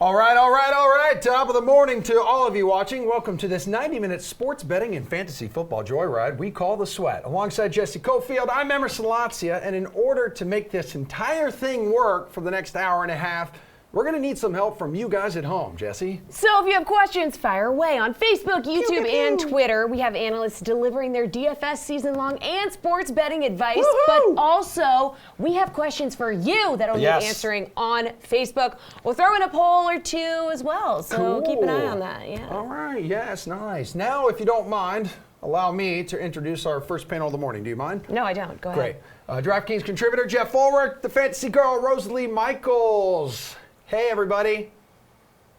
All right. Top of the morning to all of you watching. Welcome to this 90-minute sports betting and fantasy football joyride we call The Sweat. Alongside Jessie, Coffield, I'm Emerson, Lotzia, and in order to make this entire thing work for the next hour and a half, we're going to need some help from you guys at home, Jessie. So if you have questions, fire away on Facebook, YouTube, and Twitter. We have analysts delivering their DFS season-long and sports betting advice. Woo-hoo! But also, we have questions for you that will need answering on Facebook. We'll throw in a poll or two as well, so keep an eye on that. Yeah. All right, yes, nice. Now, if you don't mind, allow me to introduce our first panel of the morning. Do you mind? No, I don't. Go ahead. Great. DraftKings contributor Jeff Fulrick, the fantasy girl Rosalie Michaels. Hey, everybody.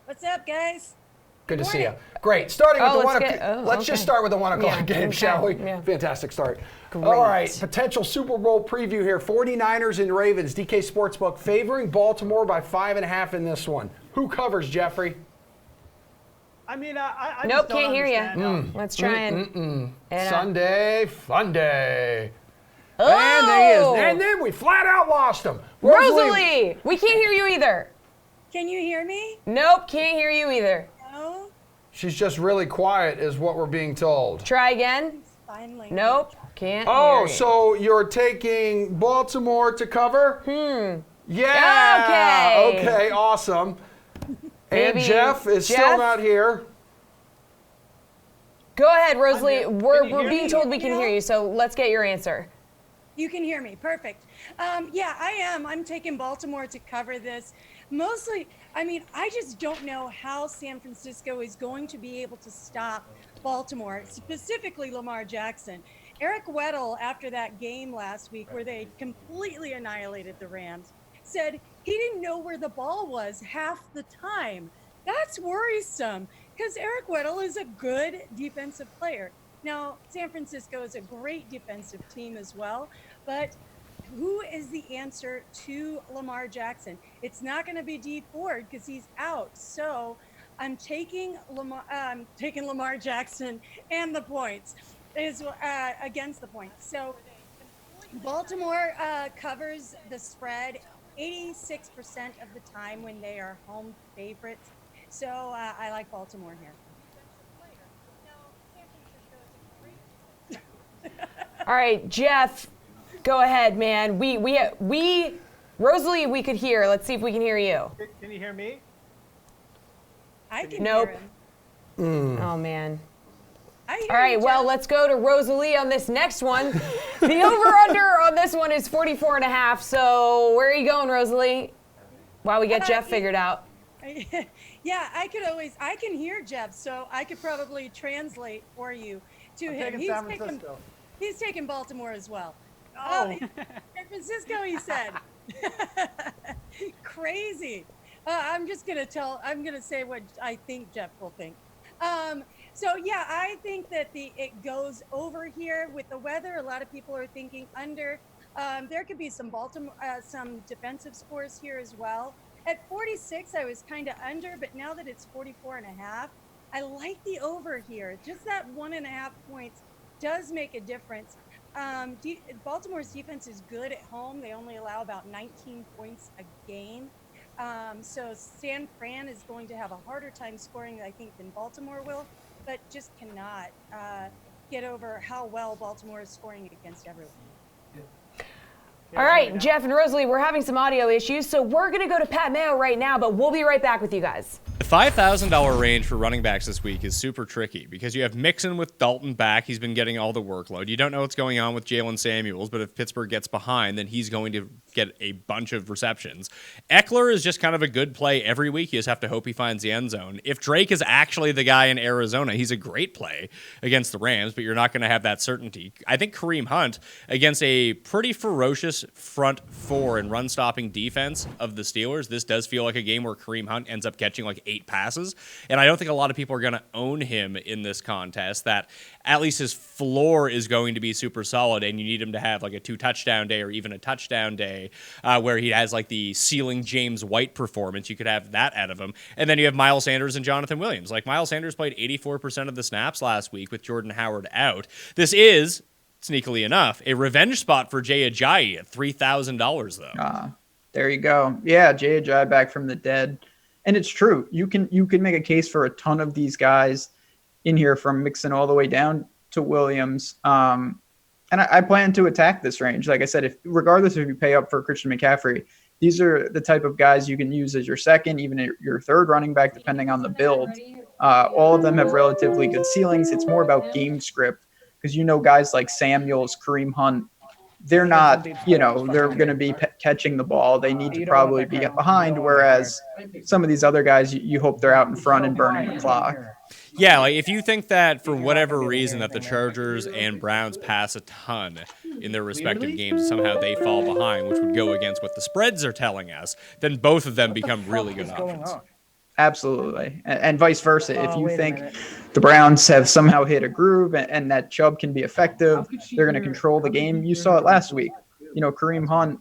What's up, guys? Good to see you. Great. Starting with the one o'clock. Let's just start with the 1 o'clock game, shall we? Yeah. Fantastic start. Great. All right. Potential Super Bowl preview here. 49ers and Ravens. DK Sportsbook favoring Baltimore by 5.5 in this one. Who covers, Jeffrey? I mean, I Nope, just don't can't hear you. understand. Let's try and Sunday, fun day. Oh! And there he is. And then we flat out lost him. Rosalie! We can't hear you either. Can you hear me? Nope, can't hear you either. No? She's just really quiet is what we're being told. Try again. Finally. Nope, can't Oh, hear you. so you're taking Baltimore to cover? Yeah. Okay. Okay, awesome. And Maybe Jeff is still Jeff? not here. Go ahead, Rosalie. Can We're you hear being me? told we can hear you, so let's get your answer. You can hear me. Perfect. Yeah, I am. I'm taking Baltimore to cover this. Mostly, I mean, I just don't know how San Francisco is going to be able to stop Baltimore, specifically Lamar Jackson. Eric Weddle, after that game last week where they completely annihilated the Rams, said he didn't know where the ball was half the time. That's worrisome because Eric Weddle is a good defensive player. Now, San Francisco is a great defensive team as well, but who is the answer to Lamar Jackson? It's not going to be Dee Ford because he's out. So I'm taking Lamar Jackson and the points is against the points. So Baltimore covers the spread 86% of the time when they are home favorites. So I like Baltimore here. All right, Jeff, go ahead, man. Rosalie, we could hear. Let's see if we can hear you. Can you hear me? I can Nope. hear him. Oh, man. I hear All right, you, well, Jeff. let's go to Rosalie on this next one. The over-under on this one is 44.5. So where are you going, Rosalie? While we get Jeff figured out. Yeah, I can hear Jeff, so I could probably translate for you to I'm him. taking San Francisco. He's taking Baltimore as well. Oh. San Francisco, he said. Crazy. I'm gonna say what I think Jeff will think. So yeah, I think that it goes over here with the weather. A lot of people are thinking under. There could be some some defensive scores here as well. At 46, I was kind of under, but now that it's 44.5, I like the over here. Just that 1.5 points does make a difference. Baltimore's defense is good at home. They only allow about 19 points a game. So San Fran is going to have a harder time scoring, I think, than Baltimore will, but just cannot get over how well Baltimore is scoring against everyone. All right, Jeff and Rosalie, we're having some audio issues, so we're going to go to Pat Mayo right now, but we'll be right back with you guys. The $5,000 range for running backs this week is super tricky because you have Mixon with Dalton back. He's been getting all the workload. You don't know what's going on with Jalen Samuels, but if Pittsburgh gets behind, then he's going to get a bunch of receptions. Eckler is just kind of a good play every week. You just have to hope he finds the end zone. If Drake is actually the guy in Arizona, he's a great play against the Rams, but you're not going to have that certainty. I think Kareem Hunt against a pretty ferocious front four and run-stopping defense of the Steelers, this does feel like a game where Kareem Hunt ends up catching like 8 passes, and I don't think a lot of people are going to own him in this contest, that at least his floor is going to be super solid, and you need him to have like a 2-touchdown day or even a touchdown day where he has like the ceiling James White performance. You could have that out of him. And then you have Miles Sanders and Jonathan Williams. Like Miles Sanders played 84% of the snaps last week with Jordan Howard out. This is, sneakily enough, a revenge spot for Jay Ajayi at $3,000 though. There you go. Yeah, Jay Ajayi back from the dead. And it's true. You can make a case for a ton of these guys in here, from Mixon all the way down to Williams. And I plan to attack this range. Like I said, regardless if you pay up for Christian McCaffrey, these are the type of guys you can use as your second, even your third running back, depending on the build. All of them have relatively good ceilings. It's more about game script, because guys like Samuels, Kareem Hunt, they're not, they're going to be catching the ball. They need to probably be behind, whereas some of these other guys, you hope they're out in front and burning the clock. Yeah, like if you think that for whatever reason that the Chargers and Browns pass a ton in their respective games, somehow they fall behind, which would go against what the spreads are telling us, then both of them become really good options. Absolutely. And vice versa. If you think the Browns have somehow hit a groove and that Chubb can be effective, they're going to control the game. You saw it last week. Kareem Hunt,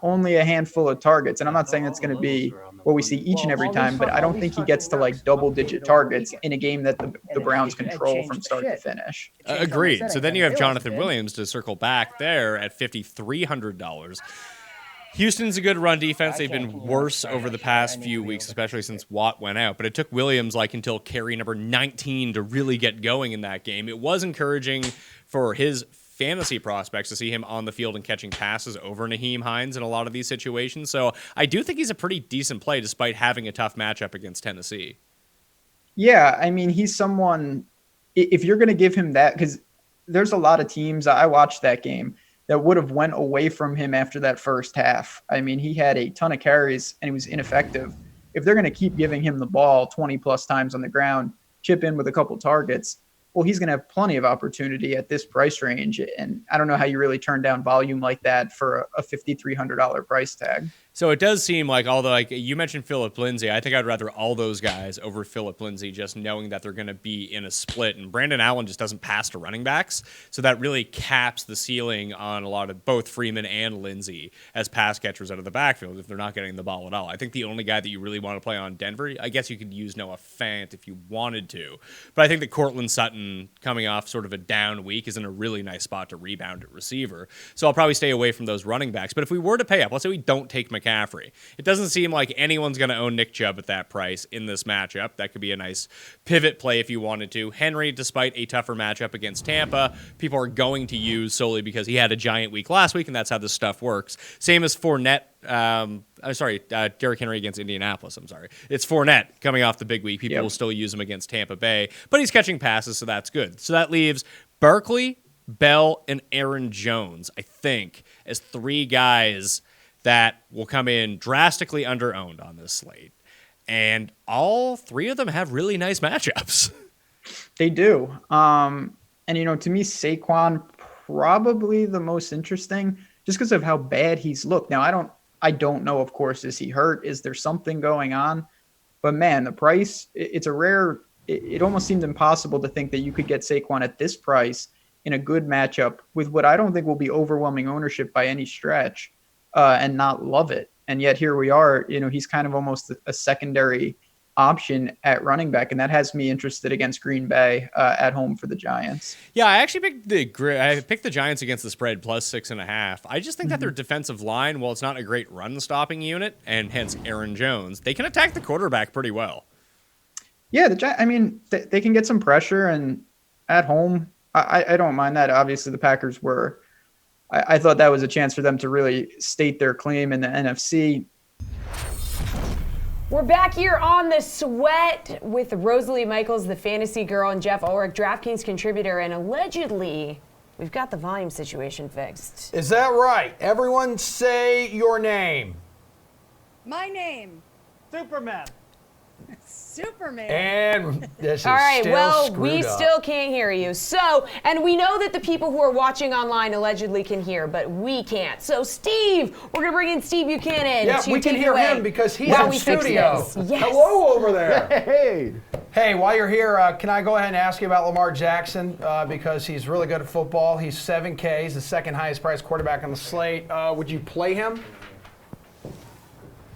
only a handful of targets. And I'm not saying that's going to be what we see each and every time, but I don't think he gets to like double-digit targets in a game that the Browns control from start to finish. Agreed. So then you have Jonathan Williams to circle back there at $5,300. Houston's a good run defense. They've been worse over the past few weeks, especially since Watt went out. But it took Williams until carry number 19 to really get going in that game. It was encouraging for his fantasy prospects to see him on the field and catching passes over Nyheim Hines in a lot of these situations. So I do think he's a pretty decent play despite having a tough matchup against Tennessee. Yeah, I mean, he's someone, if you're going to give him that, because there's a lot of teams, I watched that game, that would have went away from him after that first half. I mean, he had a ton of carries and he was ineffective. If they're going to keep giving him the ball 20 plus times on the ground, chip in with a couple targets, well, he's going to have plenty of opportunity at this price range. And I don't know how you really turn down volume like that for a $5,300 price tag. So it does seem like, although you mentioned Phillip Lindsay, I think I'd rather all those guys over Phillip Lindsay, just knowing that they're going to be in a split. And Brandon Allen just doesn't pass to running backs. So that really caps the ceiling on a lot of both Freeman and Lindsay as pass catchers out of the backfield if they're not getting the ball at all. I think the only guy that you really want to play on Denver, I guess you could use Noah Fant if you wanted to. But I think that Cortland Sutton, coming off sort of a down week, is in a really nice spot to rebound at receiver. So I'll probably stay away from those running backs. But if we were to pay up, let's say we don't take McCaffrey, it doesn't seem like anyone's going to own Nick Chubb at that price in this matchup. That could be a nice pivot play if you wanted to. Henry, despite a tougher matchup against Tampa, people are going to use solely because he had a giant week last week, and that's how this stuff works. Same as Fournette. Derrick Henry against Indianapolis. It's Fournette coming off the big week. People will still use him against Tampa Bay, but he's catching passes, so that's good. So that leaves Barkley, Bell, and Aaron Jones, I think, as three guys that will come in drastically under-owned on this slate. And all three of them have really nice matchups. They do. And, to me, Saquon probably the most interesting just because of how bad he's looked. Now, I don't know, of course, is he hurt? Is there something going on? But, man, the price, it's a rare – it almost seemed impossible to think that you could get Saquon at this price in a good matchup with what I don't think will be overwhelming ownership by any stretch. And not love it. And yet here we are, he's kind of almost a secondary option at running back. And that has me interested against Green Bay at home for the Giants. Yeah, I actually picked the Giants against the spread plus 6.5. I just think that their defensive line, while it's not a great run stopping unit, and hence Aaron Jones, they can attack the quarterback pretty well. Yeah, they can get some pressure, and at home, I don't mind that. Obviously the Packers were, I thought that was a chance for them to really state their claim in the NFC. We're back here on The Sweat with Rosalie Michaels, the fantasy girl, and Jeff Ulrich, DraftKings contributor, and allegedly we've got the volume situation fixed. Is that right? Everyone say your name. My name. Superman. Superman. And this is all right, still well, screwed we up. still can't hear you. So, and we know that the people who are watching online allegedly can hear, but we can't. So, Steve, we're going to bring in Steve Buchanan. Yeah, to we can take hear away him because he's while in we fix studio. this. Yes. Hello over there. Hey. Hey, while you're here, can I go ahead and ask you about Lamar Jackson because he's really good at football. He's $7K. He's the second highest priced quarterback on the slate. Would you play him?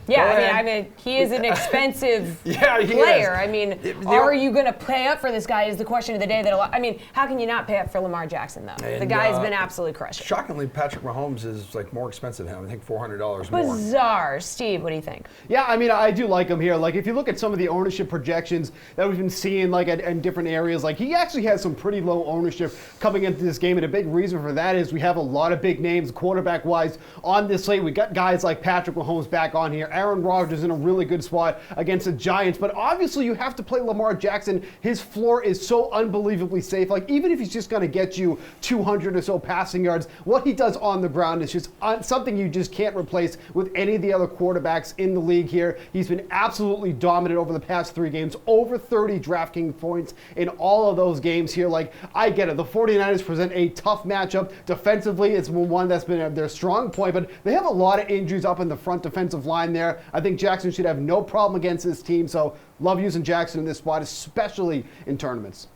Yeah, Go I ahead. mean, he is an expensive Yeah, he player. is. I mean, The- are you going to pay up for this guy is the question of the day. I mean, how can you not pay up for Lamar Jackson, though? The And, guy's been absolutely crushing. Shockingly, Patrick Mahomes is like more expensive than him. I think $400 more. Bizarre. Steve, what do you think? Yeah, I mean, I do like him here. Like, if you look at some of the ownership projections that we've been seeing, like, in different areas, like, he actually has some pretty low ownership coming into this game, and a big reason for that is we have a lot of big names, quarterback-wise, on this slate. We got guys like Patrick Mahomes back on here. Aaron Rodgers in a really good spot against the Giants, but obviously you have to play Lamar Jackson. His floor is so unbelievably safe. Like, even if he's just going to get you 200 or so passing yards, what he does on the ground is just something you just can't replace with any of the other quarterbacks in the league here. He's been absolutely dominant over the past 3 games, over 30 DraftKings points in all of those games here. Like, I get it. The 49ers present a tough matchup. Defensively, it's one that's been their strong point, but they have a lot of injuries up in the front defensive line there. I think Jackson should have no problem against this team, so love using Jackson in this spot, especially in tournaments.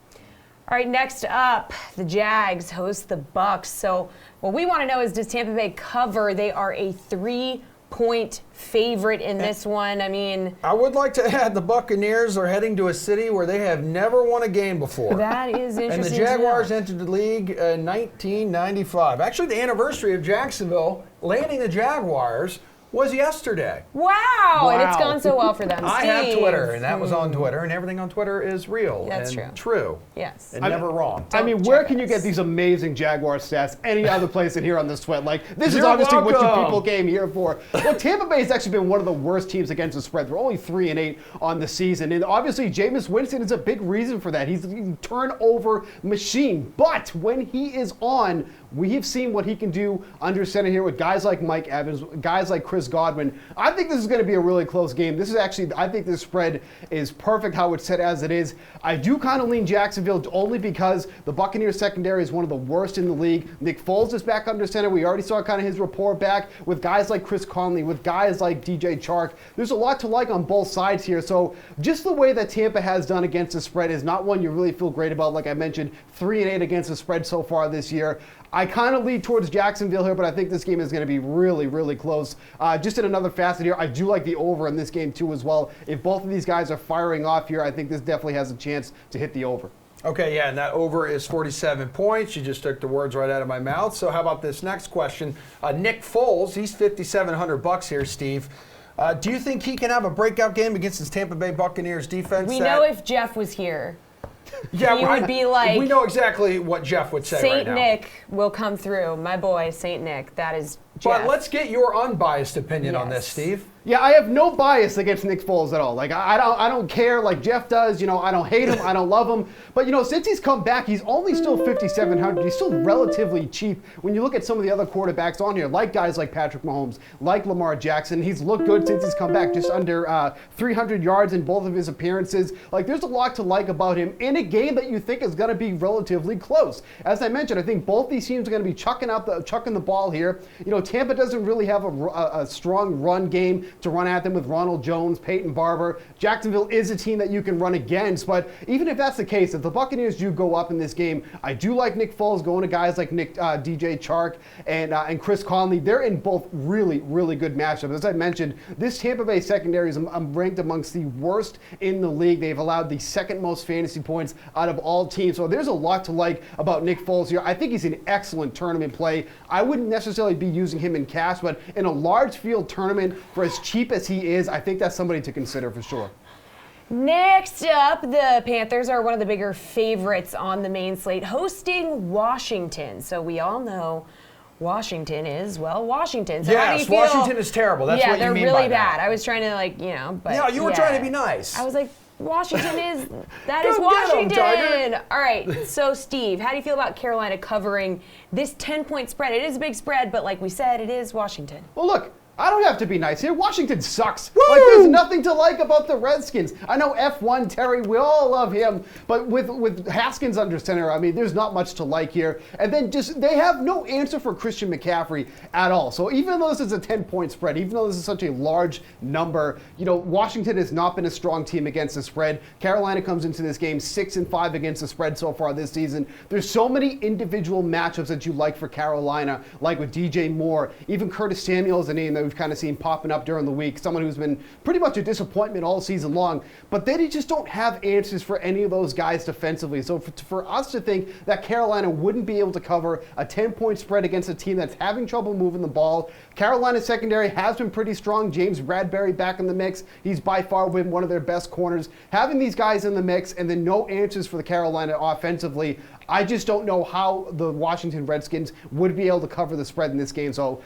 All right, next up, the Jags host the Bucks. So what we want to know is, does Tampa Bay cover? They are a 3-point favorite in this one. I mean, I would like to add the Buccaneers are heading to a city where they have never won a game before. that is interesting. And the to know. Jaguars entered the league in 1995. Actually, the anniversary of Jacksonville landing the Jaguars was yesterday. Wow, and it's Wow. gone so well for them. I have Steve. Twitter, and that was on Twitter, and everything on Twitter is real That's and true. true. Yes. And never wrong. I mean, Don't where check can you us. get these amazing Jaguar stats any other place than here on the Sweat? Like, this is You're obviously what you welcome. people came here for. Well, Tampa Bay has actually been one of the worst teams against the spread. They're only 3-8 on the season. And obviously, Jameis Winston is a big reason for that. He's a turnover machine. But when he is on, we have seen what he can do under center here with guys like Mike Evans, guys like Chris Godwin. I think this is going to be a really close game. This is actually, I think this spread is perfect how it's set as it is. I do kind of lean Jacksonville only because the Buccaneers secondary is one of the worst in the league. Nick Foles is back under center. We already saw kind of his rapport back with guys like Chris Conley, with guys like DJ Chark. There's a lot to like on both sides here. So just the way that Tampa has done against the spread is not one you really feel great about. Like I mentioned, 3-8 against the spread so far this year. I kind of lead towards Jacksonville here, but I think this game is going to be really, really close. Just in another facet here, I do like the over in this game too as well. If both of these guys are firing off here, I think this definitely has a chance to hit the over. Okay, yeah, and that over is 47 points. You just took the words right out of my mouth. So how about this next question? Nick Foles, he's $5,700 here, Steve. Do you think he can have a breakout game against his Tampa Bay Buccaneers defense? We know if Jeff was here, yeah, he would be like, we know exactly what Jeff would say right Saint now. Nick will come through. My boy, Saint Nick. That is Jeff. But let's get your unbiased opinion on this, Yes. Steve. Yeah, I have no bias against Nick Foles at all. Like I don't care like Jeff does. You know, I don't hate him. I don't love him. But you know, since he's come back, he's only still 5,700. He's still relatively cheap when you look at some of the other quarterbacks on here, like guys like Patrick Mahomes, like Lamar Jackson. He's looked good since he's come back, just under 300 yards in both of his appearances. Like there's a lot to like about him in a game that you think is going to be relatively close. As I mentioned, I think both these teams are going to be chucking the ball here. You know, Tampa doesn't really have a strong run game to run at them with Ronald Jones, Peyton Barber. Jacksonville is a team that you can run against, but even if that's the case, if the Buccaneers do go up in this game, I do like Nick Foles going to guys like DJ Chark and Chris Conley. They're in both really, really good matchups. As I mentioned, this Tampa Bay secondary is ranked amongst the worst in the league. They've allowed the second most fantasy points out of all teams, so there's a lot to like about Nick Foles here. I think he's an excellent tournament play. I wouldn't necessarily be using him in cash, but in a large field tournament for as cheap as he is, I think that's somebody to consider for sure. Next up, the Panthers are one of the bigger favorites on the main slate, hosting Washington. So we all know Washington is, well, Washington. So how do you Yes, feel? Washington is terrible. That's yeah, what you they're mean really by bad. that. I was trying to but No, you were yeah. trying to be nice. I was like, Washington is, that is Go get 'em, Washington. Tiger. All right, so Steve, how do you feel about Carolina covering this 10-point spread? It is a big spread, but like we said, it is Washington. Well, look, I don't have to be nice here. Washington sucks. Like, there's nothing to like about the Redskins. I know F1 Terry, we all love him, but with Haskins under center, I mean, there's not much to like here. And then they have no answer for Christian McCaffrey at all. So even though this is a 10-point spread, even though this is such a large number, you know, Washington has not been a strong team against the spread. Carolina comes into this game 6-5 against the spread so far this season. There's so many individual matchups that you like for Carolina, like with DJ Moore, even Curtis Samuel is a name that we've kind of seen popping up during the week, someone who's been pretty much a disappointment all season long, but they just don't have answers for any of those guys defensively. So for us to think that Carolina wouldn't be able to cover a 10-point spread against a team that's having trouble moving the ball. Carolina's secondary has been pretty strong. James Bradbury back in the mix. He's by far been one of their best corners. Having these guys in the mix and then no answers for the Carolina offensively, I just don't know how the Washington Redskins would be able to cover the spread in this game. So,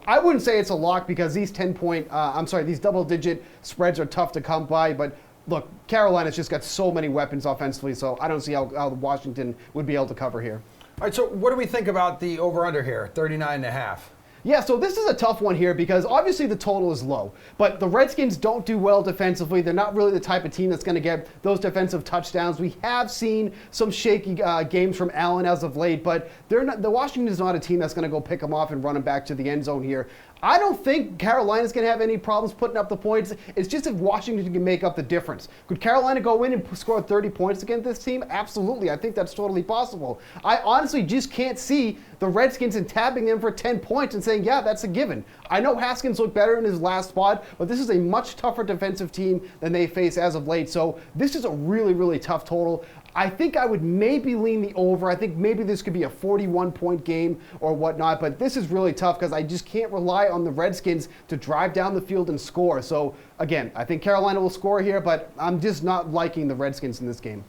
I wouldn't say it's a lock because these these double-digit spreads are tough to come by. But look, Carolina's just got so many weapons offensively, so I don't see how Washington would be able to cover here. All right, so what do we think about the over-under here, 39.5? Yeah, so this is a tough one here because obviously the total is low, but the Redskins don't do well defensively. They're not really the type of team that's going to get those defensive touchdowns. We have seen some shaky games from Allen as of late, but the Washington is not a team that's going to go pick them off and run them back to the end zone here. I don't think Carolina's going to have any problems putting up the points. It's just if Washington can make up the difference. Could Carolina go in and score 30 points against this team? Absolutely. I think that's totally possible. I honestly just can't see the Redskins and tabbing them for 10 points and saying, yeah, that's a given. I know Haskins looked better in his last spot, but this is a much tougher defensive team than they face as of late. So this is a really, really tough total. I think I would maybe lean the over. I think maybe this could be a 41-point game or whatnot, but this is really tough because I just can't rely on the Redskins to drive down the field and score. So, again, I think Carolina will score here, but I'm just not liking the Redskins in this game.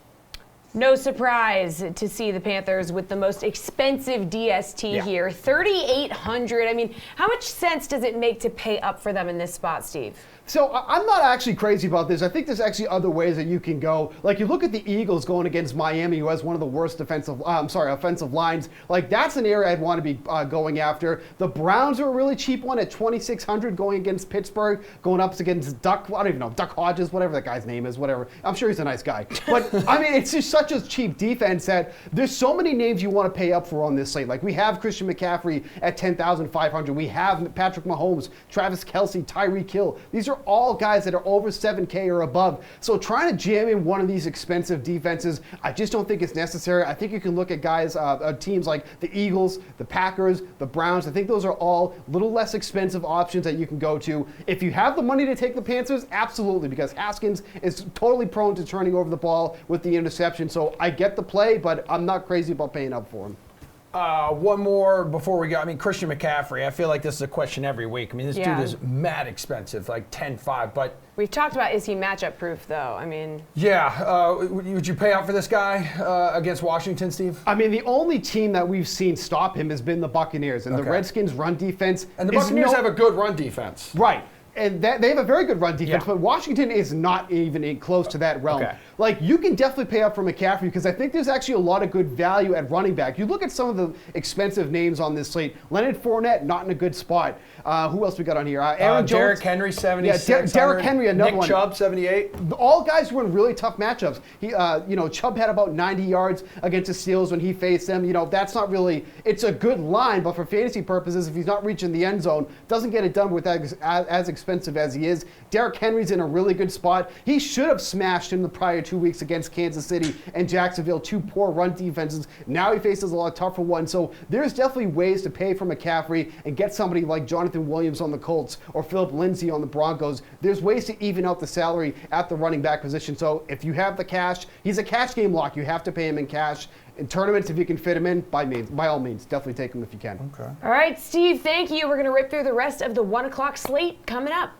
No surprise to see the Panthers with the most expensive DST here, $3,800. I mean, how much sense does it make to pay up for them in this spot, Steve? So I'm not actually crazy about this. I think there's actually other ways that you can go. Like you look at the Eagles going against Miami, who has one of the worst offensive lines. Like that's an area I'd want to be going after. The Browns are a really cheap one at 2,600 going against Pittsburgh, going up against Duck Hodges, whatever that guy's name is, whatever. I'm sure he's a nice guy. But I mean, it's just such a cheap defense that there's so many names you want to pay up for on this slate. Like we have Christian McCaffrey at 10,500. We have Patrick Mahomes, Travis Kelce, Tyreek Hill. These are all guys that are over 7K or above. So trying to jam in one of these expensive defenses, I just don't think it's necessary. I think you can look at guys, teams like the Eagles, the Packers, the Browns. I think those are all a little less expensive options that you can go to. If you have the money to take the Panthers, absolutely, because Haskins is totally prone to turning over the ball with the interception. So I get the play, but I'm not crazy about paying up for him. One more before we go. I mean, Christian McCaffrey, I feel like this is a question every week. I mean, this dude is mad expensive, like 10.5, but... We've talked about, is he matchup proof, though? I mean... Yeah. Would you pay out for this guy against Washington, Steve? I mean, the only team that we've seen stop him has been the Buccaneers, and the Redskins' run defense... And the Buccaneers have a good run defense. Right. And they have a very good run defense, but Washington is not even close to that realm. Okay. Like, you can definitely pay up for McCaffrey because I think there's actually a lot of good value at running back. You look at some of the expensive names on this slate. Leonard Fournette, not in a good spot. Who else we got on here? Aaron Jones. Derrick Henry, 76. Yeah, Derrick Henry, another one. Nick Chubb, 78. All guys who were in really tough matchups. Chubb had about 90 yards against the Steelers when he faced them. That's not really, it's a good line, but for fantasy purposes, if he's not reaching the end zone, doesn't get it done with as expensive as he is. Derrick Henry's in a really good spot. He should have smashed in the prior 2 weeks against Kansas City and Jacksonville, two poor run defenses. Now he faces a lot tougher ones. So there's definitely ways to pay for McCaffrey and get somebody like Jonathan Williams on the Colts or Philip Lindsay on the Broncos. There's ways to even out the salary at the running back position. So if you have the cash, he's a cash game lock. You have to pay him in cash. In tournaments, if you can fit him in, by all means, definitely take him if you can. Okay. All right, Steve, thank you. We're going to rip through the rest of the 1 o'clock slate coming up.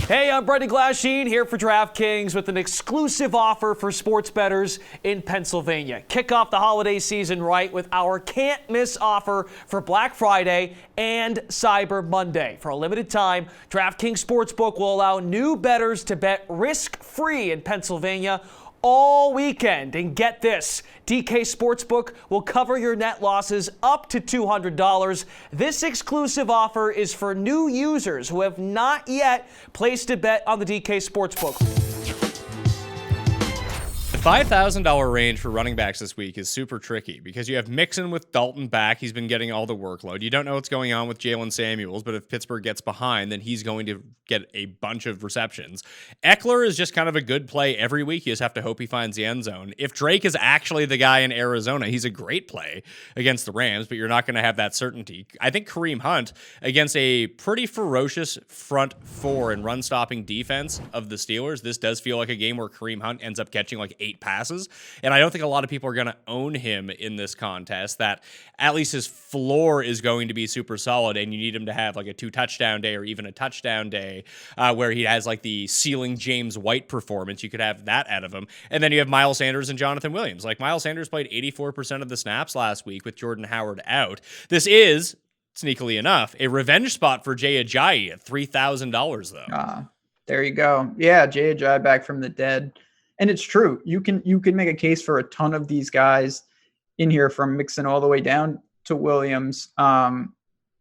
Hey, I'm Brendan Glasheen here for DraftKings with an exclusive offer for sports bettors in Pennsylvania. Kick off the holiday season right with our can't-miss offer for Black Friday and Cyber Monday. For a limited time, DraftKings Sportsbook will allow new bettors to bet risk-free in Pennsylvania all weekend. And get this, DK Sportsbook will cover your net losses up to $200. This exclusive offer is for new users who have not yet placed a bet on the DK Sportsbook. $5,000 range for running backs this week is super tricky because you have Mixon with Dalton back. He's been getting all the workload. You don't know what's going on with Jalen Samuels, but if Pittsburgh gets behind, then he's going to get a bunch of receptions. Eckler is just kind of a good play every week. You just have to hope he finds the end zone. If Drake is actually the guy in Arizona, he's a great play against the Rams, but you're not going to have that certainty. I think Kareem Hunt against a pretty ferocious front four and run-stopping defense of the Steelers, this does feel like a game where Kareem Hunt ends up catching like 8 passes, and I don't think a lot of people are going to own him in this contest, that at least his floor is going to be super solid, and you need him to have like a 2-touchdown day or even a touchdown day where he has like the ceiling James White performance. You could have that out of him. And then you have Miles Sanders and Jonathan Williams. Like Miles Sanders played 84% of the snaps last week with Jordan Howard out. This is, sneakily enough, a revenge spot for Jay Ajayi at $3,000 though. There you go. Yeah, Jay Ajayi back from the dead. And it's true. You can make a case for a ton of these guys in here, from Mixon all the way down to Williams.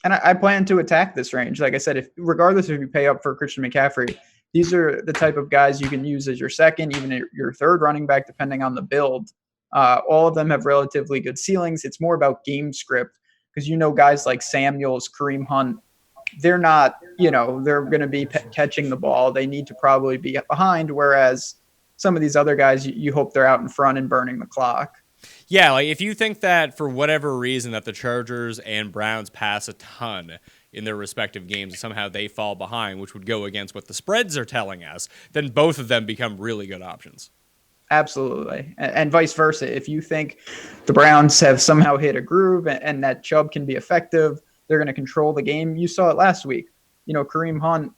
And I plan to attack this range. Like I said, regardless if you pay up for Christian McCaffrey, these are the type of guys you can use as your second, even your third running back, depending on the build. All of them have relatively good ceilings. It's more about game script because guys like Samuels, Kareem Hunt, they're not, they're going to be catching the ball. They need to probably be behind, whereas some of these other guys, you hope they're out in front and burning the clock. Yeah, like if you think that for whatever reason that the Chargers and Browns pass a ton in their respective games and somehow they fall behind, which would go against what the spreads are telling us, then both of them become really good options. Absolutely. And vice versa. If you think the Browns have somehow hit a groove and that Chubb can be effective, they're going to control the game. You saw it last week. Kareem Hunt,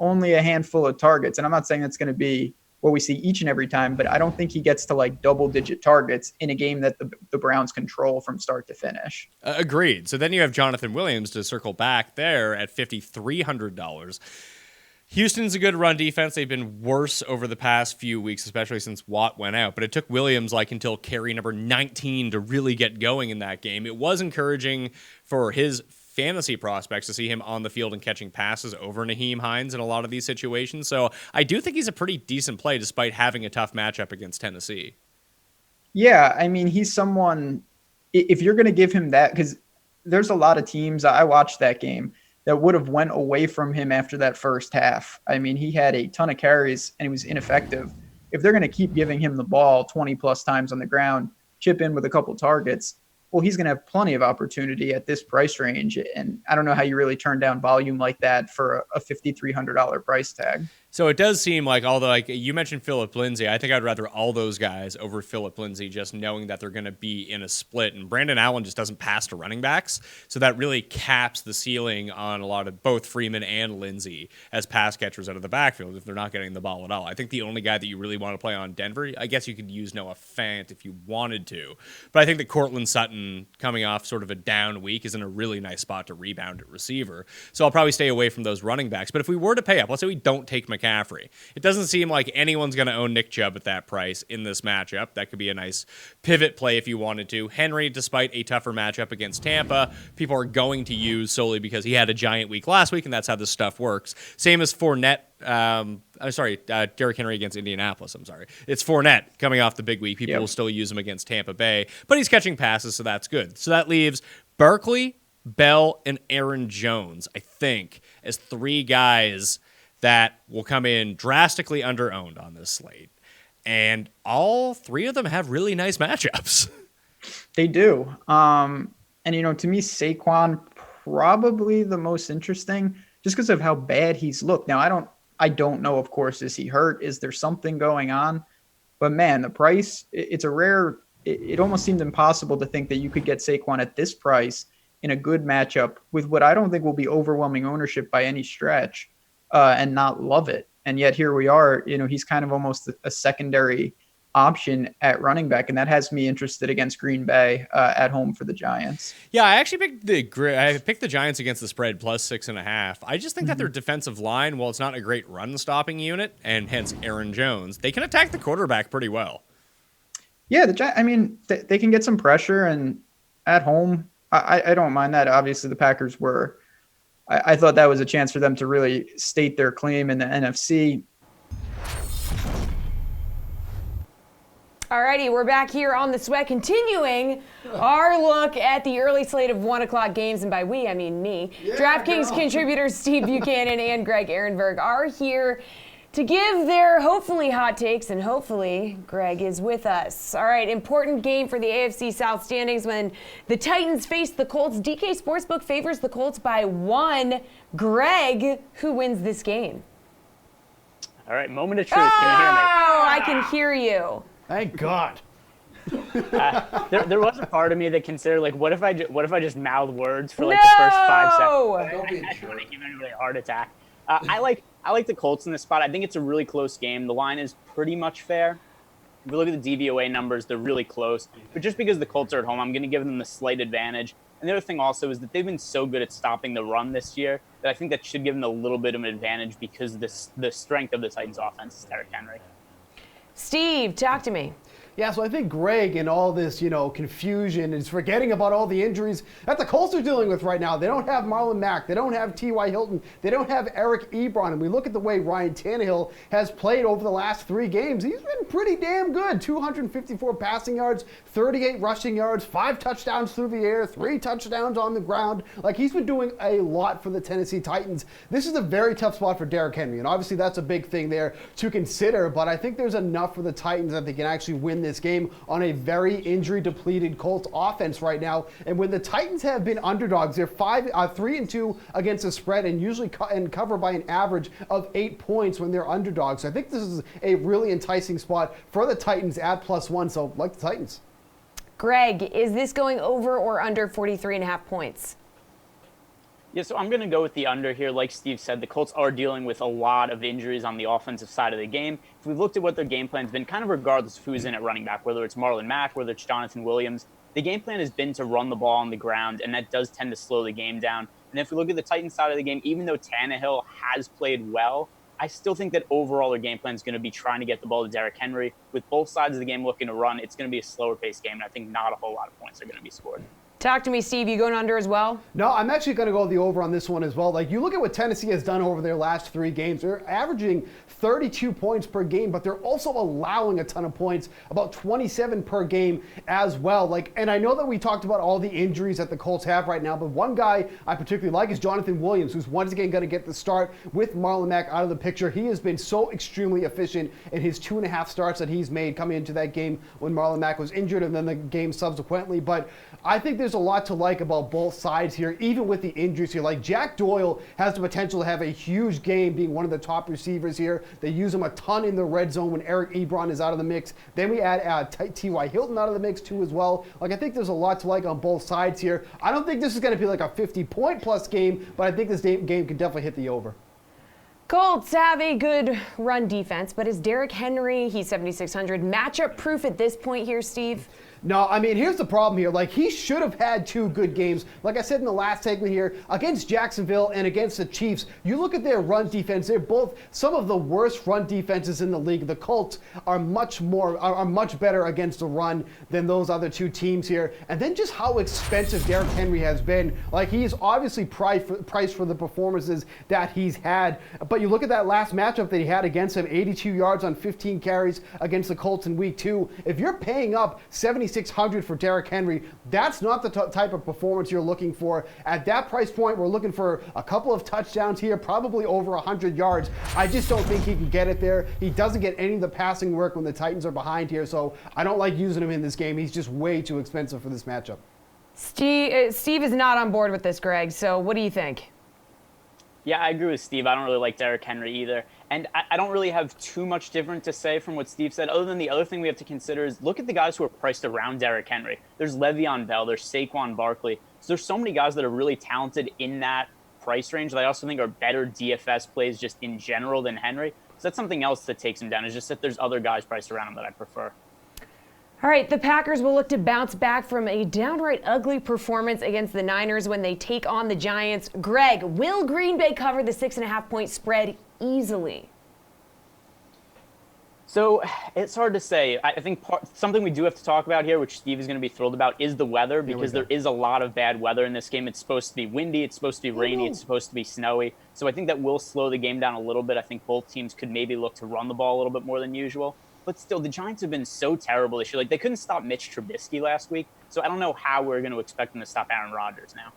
only a handful of targets. And I'm not saying that's going to be what we see each and every time, but I don't think he gets to like double-digit targets in a game that the Browns control from start to finish. Agreed. So then you have Jonathan Williams to circle back there at $5,300. Houston's a good run defense. They've been worse over the past few weeks, especially since Watt went out. But it took Williams until carry number 19 to really get going in that game. It was encouraging for his fantasy prospects to see him on the field and catching passes over Nyheim Hines in a lot of these situations. So I do think he's a pretty decent play despite having a tough matchup against Tennessee. Yeah, I mean, he's someone, if you're going to give him that, because there's a lot of teams, I watched that game, that would have went away from him after that first half. I mean, he had a ton of carries and he was ineffective. If they're going to keep giving him the ball 20 plus times on the ground, chip in with a couple targets, well, he's going to have plenty of opportunity at this price range. And I don't know how you really turn down volume like that for a $5,300 price tag. So it does seem like, although you mentioned Phillip Lindsay, I think I'd rather all those guys over Phillip Lindsay, just knowing that they're going to be in a split. And Brandon Allen just doesn't pass to running backs. So that really caps the ceiling on a lot of both Freeman and Lindsay as pass catchers out of the backfield if they're not getting the ball at all. I think the only guy that you really want to play on Denver, I guess you could use Noah Fant if you wanted to. But I think that Cortland Sutton, coming off sort of a down week, is in a really nice spot to rebound at receiver. So I'll probably stay away from those running backs. But if we were to pay up, let's say we don't take McCaffrey, it doesn't seem like anyone's going to own Nick Chubb at that price in this matchup. That could be a nice pivot play if you wanted to. Henry, despite a tougher matchup against Tampa, people are going to use solely because he had a giant week last week, and that's how this stuff works. Same as Fournette. Derrick Henry against Indianapolis. It's Fournette coming off the big week. People will still use him against Tampa Bay, but he's catching passes, so that's good. So that leaves Barkley, Bell, and Aaron Jones, I think, as three guys that will come in drastically under-owned on this slate. And all three of them have really nice matchups. They do. And, to me, Saquon probably the most interesting just because of how bad he's looked. Now, I don't know, of course, is he hurt? Is there something going on? But, man, the price, it's a rare – it almost seemed impossible to think that you could get Saquon at this price in a good matchup with what I don't think will be overwhelming ownership by any stretch. And not love it. And yet here we are, he's kind of almost a secondary option at running back. And that has me interested against Green Bay at home for the Giants. Yeah, I actually picked the Giants against the spread plus 6.5. I just think that their defensive line, while it's not a great run stopping unit, and hence Aaron Jones, they can attack the quarterback pretty well. Yeah, they can get some pressure, and at home, I don't mind that. Obviously the Packers were, I thought that was a chance for them to really state their claim in the NFC. Alrighty, we're back here on the Sweat, continuing our look at the early slate of 1 o'clock games, and by we, I mean me. DraftKings contributors Steve Buchanan and Greg Ehrenberg are here to give their hopefully hot takes, and hopefully Greg is with us. All right, important game for the AFC South standings when the Titans face the Colts. DK Sportsbook favors the Colts by 1. Greg, who wins this game? All right, moment of truth. Can you hear me? Oh, I can hear you. Thank God. There was a part of me that considered, like, what if I just mouth words for like the first 5 seconds? I don't want to give anybody a heart attack. I like the Colts in this spot. I think it's a really close game. The line is pretty much fair. If we look at the DVOA numbers, they're really close. But just because the Colts are at home, I'm going to give them the slight advantage. And the other thing also is that they've been so good at stopping the run this year that I think that should give them a little bit of an advantage because the strength of the Titans offense is Derrick Henry. Steve, talk to me. Yeah, so I think Greg in all this, confusion is forgetting about all the injuries that the Colts are dealing with right now. They don't have Marlon Mack. They don't have T.Y. Hilton. They don't have Eric Ebron. And we look at the way Ryan Tannehill has played over the last 3 games. He's been pretty damn good. 254 passing yards, 38 rushing yards, 5 touchdowns through the air, 3 touchdowns on the ground. Like, he's been doing a lot for the Tennessee Titans. This is a very tough spot for Derrick Henry. And obviously that's a big thing there to consider. But I think there's enough for the Titans that they can actually win this game on a very injury-depleted Colts offense right now. And when the Titans have been underdogs, they're 3-2 against the spread and usually cover by an average of 8 points when they're underdogs. So I think this is a really enticing spot for the Titans at +1. So like the Titans. Greg, is this going over or under 43.5 points? Yeah, so I'm going to go with the under here. Like Steve said, the Colts are dealing with a lot of injuries on the offensive side of the game. If we've looked at what their game plan's been, kind of regardless of who's in at running back, whether it's Marlon Mack, whether it's Jonathan Williams, the game plan has been to run the ball on the ground, and that does tend to slow the game down. And if we look at the Titans side of the game, even though Tannehill has played well, I still think that overall their game plan is going to be trying to get the ball to Derrick Henry. With both sides of the game looking to run, it's going to be a slower paced game, and I think not a whole lot of points are going to be scored. Talk to me, Steve. You going under as well? No, I'm actually going to go the over on this one as well. Like, you look at what Tennessee has done over their last 3 games. They're averaging 32 points per game, but they're also allowing a ton of points, about 27 per game as well. Like, and I know that we talked about all the injuries that the Colts have right now, but one guy I particularly like is Jonathan Williams, who's once again going to get the start with Marlon Mack out of the picture. He has been so extremely efficient in his 2.5 starts that he's made coming into that game when Marlon Mack was injured and then the game subsequently. But I think there's a lot to like about both sides here, even with the injuries here. Like, Jack Doyle has the potential to have a huge game being one of the top receivers here. They use him a ton in the red zone when Eric Ebron is out of the mix. Then we add T.Y. Hilton out of the mix too as well. Like, I think there's a lot to like on both sides here. I don't think this is going to be like a 50-point plus game, but I think this game can definitely hit the over. Colts have a good run defense, but is Derrick Henry, he's 7,600, matchup proof at this point here, Steve? No, I mean, here's the problem here. Like, he should have had 2 good games. Like I said in the last segment here, against Jacksonville and against the Chiefs, you look at their run defense, they're both some of the worst run defenses in the league. The Colts are much better against the run than those other 2 teams here. And then just how expensive Derrick Henry has been. Like, he's obviously priced for the performances that he's had. But you look at that last matchup that he had against him, 82 yards on 15 carries against the Colts in week 2. If you're paying up 7,600 for Derrick Henry, that's not the type of performance you're looking for. At that price point, we're looking for a couple of touchdowns here, probably over 100 yards. I just don't think he can get it there. He doesn't get any of the passing work when the Titans are behind here, so I don't like using him in this game. He's just way too expensive for this matchup. Steve is not on board with this, Greg, so what do you think? Yeah, I agree with Steve. I don't really like Derrick Henry either. And I don't really have too much different to say from what Steve said, other than the other thing we have to consider is look at the guys who are priced around Derrick Henry. There's Le'Veon Bell, there's Saquon Barkley. So there's so many guys that are really talented in that price range that I also think are better DFS plays just in general than Henry. So that's something else that takes him down, is just that there's other guys priced around him that I prefer. All right, the Packers will look to bounce back from a downright ugly performance against the Niners when they take on the Giants. Greg, will Green Bay cover the 6.5-point spread easily? So it's hard to say. I think something we do have to talk about here, which Steve is going to be thrilled about, is the weather, because there is a lot of bad weather in this game. It's supposed to be windy, it's supposed to be rainy, it's supposed to be snowy. So I think that will slow the game down a little bit. I think both teams could maybe look to run the ball a little bit more than usual. But still, the Giants have been so terrible this year. Like, they couldn't stop Mitch Trubisky last week. So I don't know how we're going to expect them to stop Aaron Rodgers now.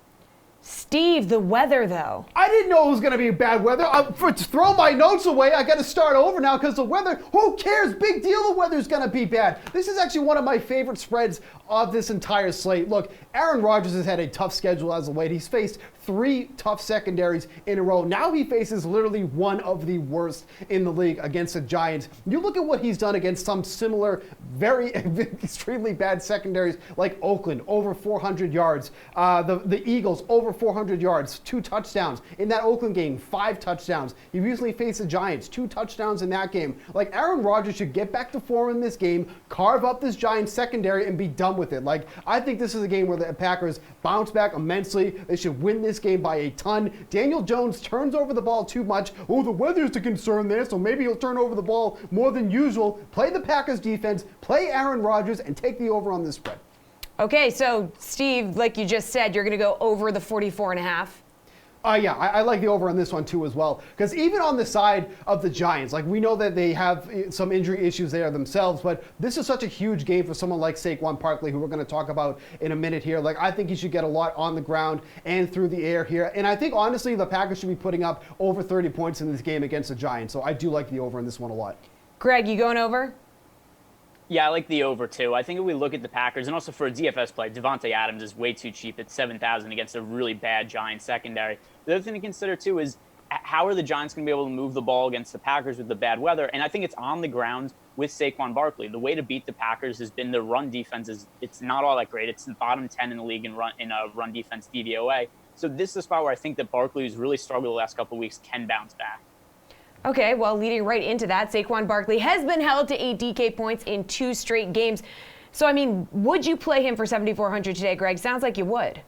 Steve, the weather, though. I didn't know it was going to be bad weather. To throw my notes away, I got to start over now because the weather, who cares? Big deal the weather's going to be bad. This is actually one of my favorite spreads of this entire slate. Look, Aaron Rodgers has had a tough schedule as of late. He's faced 3 tough secondaries in a row. Now he faces literally one of the worst in the league against the Giants. You look at what he's done against some similar, very extremely bad secondaries like Oakland, over 400 yards. The Eagles, over 400 yards, 2 touchdowns. In that Oakland game, 5 touchdowns. He recently faced the Giants, 2 touchdowns in that game. Like, Aaron Rodgers should get back to form in this game, carve up this Giants secondary, and be done with it. Like, I think this is a game where the Packers bounce back immensely. They should win this game by a ton. Daniel Jones turns over the ball too much. Oh, the weather's the concern there, so maybe he'll turn over the ball more than usual. Play the Packers defense, play Aaron Rodgers, and take the over on this spread. Okay, so Steve, like you just said, you're going to go over the 44.5. Yeah, I like the over on this one too as well. Because even on the side of the Giants, like, we know that they have some injury issues there themselves, but this is such a huge game for someone like Saquon Barkley, who we're going to talk about in a minute here. Like, I think he should get a lot on the ground and through the air here. And I think, honestly, the Packers should be putting up over 30 points in this game against the Giants. So I do like the over on this one a lot. Greg, you going over? Yeah, I like the over, too. I think if we look at the Packers, and also for a DFS play, Devontae Adams is way too cheap at $7,000 against a really bad Giants secondary. The other thing to consider, too, is how are the Giants going to be able to move the ball against the Packers with the bad weather? And I think it's on the ground with Saquon Barkley. The way to beat the Packers has been their run defense. It's not all that great. It's the bottom 10 in the league in run defense DVOA. So this is a spot where I think that Barkley, who's really struggled the last couple of weeks, can bounce back. Okay, well, leading right into that, Saquon Barkley has been held to 8 DK points in 2 straight games. So, I mean, would you play him for 7,400 today, Greg? Sounds like you would.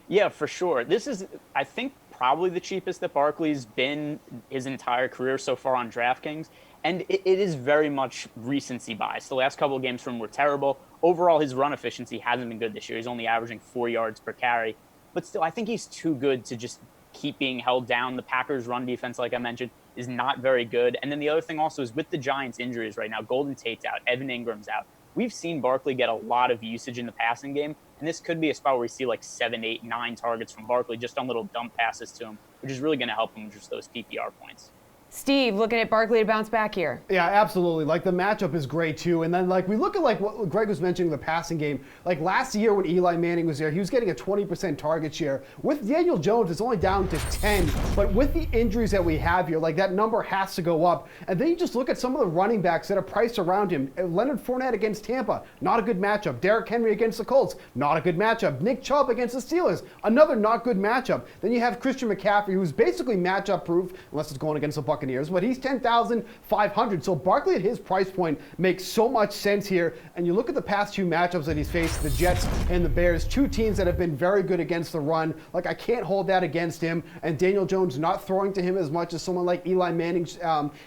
Yeah, for sure. This is, I think, probably the cheapest that Barkley's been his entire career so far on DraftKings. And it is very much recency bias. The last couple of games from him were terrible. Overall, his run efficiency hasn't been good this year. He's only averaging 4 yards per carry. But still, I think he's too good to just keep being held down. The Packers' run defense, like I mentioned, is not very good. And then the other thing also is with the Giants' injuries right now, Golden Tate's out, Evan Ingram's out. We've seen Barkley get a lot of usage in the passing game, and this could be a spot where we see like 7, 8, 9 targets from Barkley just on little dump passes to him, which is really going to help him with just those PPR points. Steve, looking at Barkley to bounce back here. Yeah, absolutely. Like, the matchup is great too. And then, like, we look at like what Greg was mentioning, the passing game. Like, last year when Eli Manning was there, he was getting a 20% target share. With Daniel Jones, it's only down to 10. But with the injuries that we have here, like, that number has to go up. And then you just look at some of the running backs that are priced around him. Leonard Fournette against Tampa, not a good matchup. Derrick Henry against the Colts, not a good matchup. Nick Chubb against the Steelers, another not good matchup. Then you have Christian McCaffrey, who's basically matchup proof, unless it's going against the Buccaneers, but he's 10,500. So Barkley at his price point makes so much sense here. And you look at the past 2 matchups that he's faced, the Jets and the Bears, 2 teams that have been very good against the run. Like, I can't hold that against him. And Daniel Jones not throwing to him as much as someone like Eli Manning